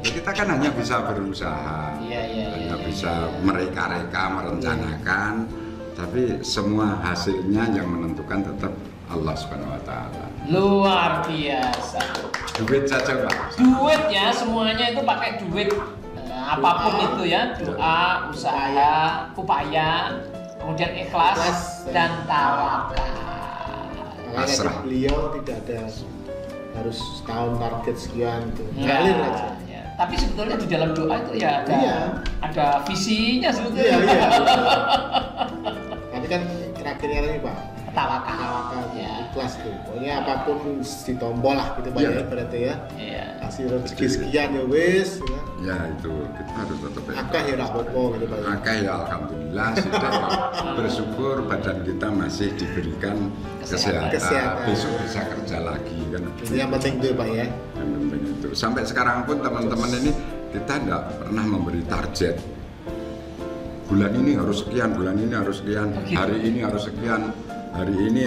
[SPEAKER 1] Kita kan hanya bisa berusaha, hanya bisa mereka-reka, merencanakan, tapi semua hasilnya yang menentukan tetap Allah Subhanahu Wa Taala.
[SPEAKER 3] Luar biasa.
[SPEAKER 1] Duit saja Pak.
[SPEAKER 3] Duit ya, semuanya itu pakai duit. apapun itu ya, doa, usaha, upaya, kemudian ikhlas dan tawakal.
[SPEAKER 2] Makanya beliau tidak ada harus tahun target sekian gitu.
[SPEAKER 3] Enggak.
[SPEAKER 2] Ngalir aja.
[SPEAKER 3] Ya. Tapi sebetulnya di dalam doa itu ya ada visinya sebetulnya.
[SPEAKER 2] Iya. Nanti kan terakhirnya ini Pak,
[SPEAKER 3] Tawakal.
[SPEAKER 2] ikhlas tuh. Pokoknya apapun ditombol lah gitu Pak ya berarti ya.
[SPEAKER 3] Iya.
[SPEAKER 2] Kasih rezeki sekian ya wis ya.
[SPEAKER 1] Ya itu kita harus tetap
[SPEAKER 2] Akeh ya rapopo gitu Pak ya.
[SPEAKER 1] Akeh ya alhamdulillah sudah bersyukur badan kita masih diberikan kesehatan. Besok bisa kerja lagi kan.
[SPEAKER 2] Itu yang penting tuh Pak ya.
[SPEAKER 1] Yang penting itu. Sampai sekarang pun teman-teman ini kita tidak pernah memberi target. Bulan ini harus sekian, bulan ini harus sekian, hari ini harus sekian, hari ini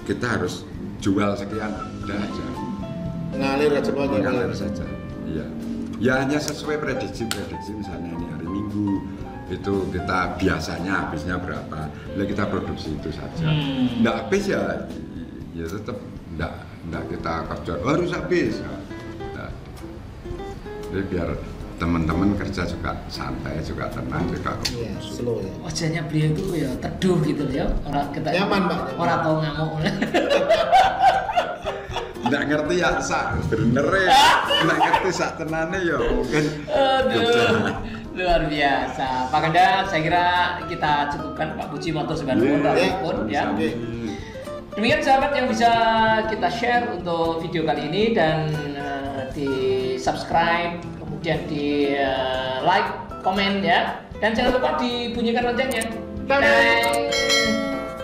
[SPEAKER 1] kita harus jual sekian, tidak aja.
[SPEAKER 2] Ngalir aja Pak.
[SPEAKER 1] Mengalir saja. Iya. Ya hanya sesuai prediksi misalnya ini hari Minggu itu kita biasanya habisnya berapa, lah kita produksi itu saja. Nggak habis ya tetap nggak kita kerja harus habis. Nah, jadi biar teman-teman kerja juga santai, juga tenang, juga
[SPEAKER 2] Iya, slow ya.
[SPEAKER 3] Wajahnya beliau itu ya teduh gitu ya. Orang kita
[SPEAKER 2] Nyaman, Pak.
[SPEAKER 3] Orang tahu ngamuk.
[SPEAKER 1] nggak ngerti ya sak bener ya, nggak ngerti sak tenane ya mungkin.
[SPEAKER 3] Aduh, luar biasa. Pak Ganda, saya kira kita cukupkan Pak Puji Motor 90 pun ya. Demikian sahabat yang bisa kita share untuk video kali ini, dan di subscribe, kemudian di like, komen ya, dan jangan lupa dibunyikan loncengnya.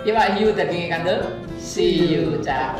[SPEAKER 3] Ya Pak Hiu dari Kandel, see you cak.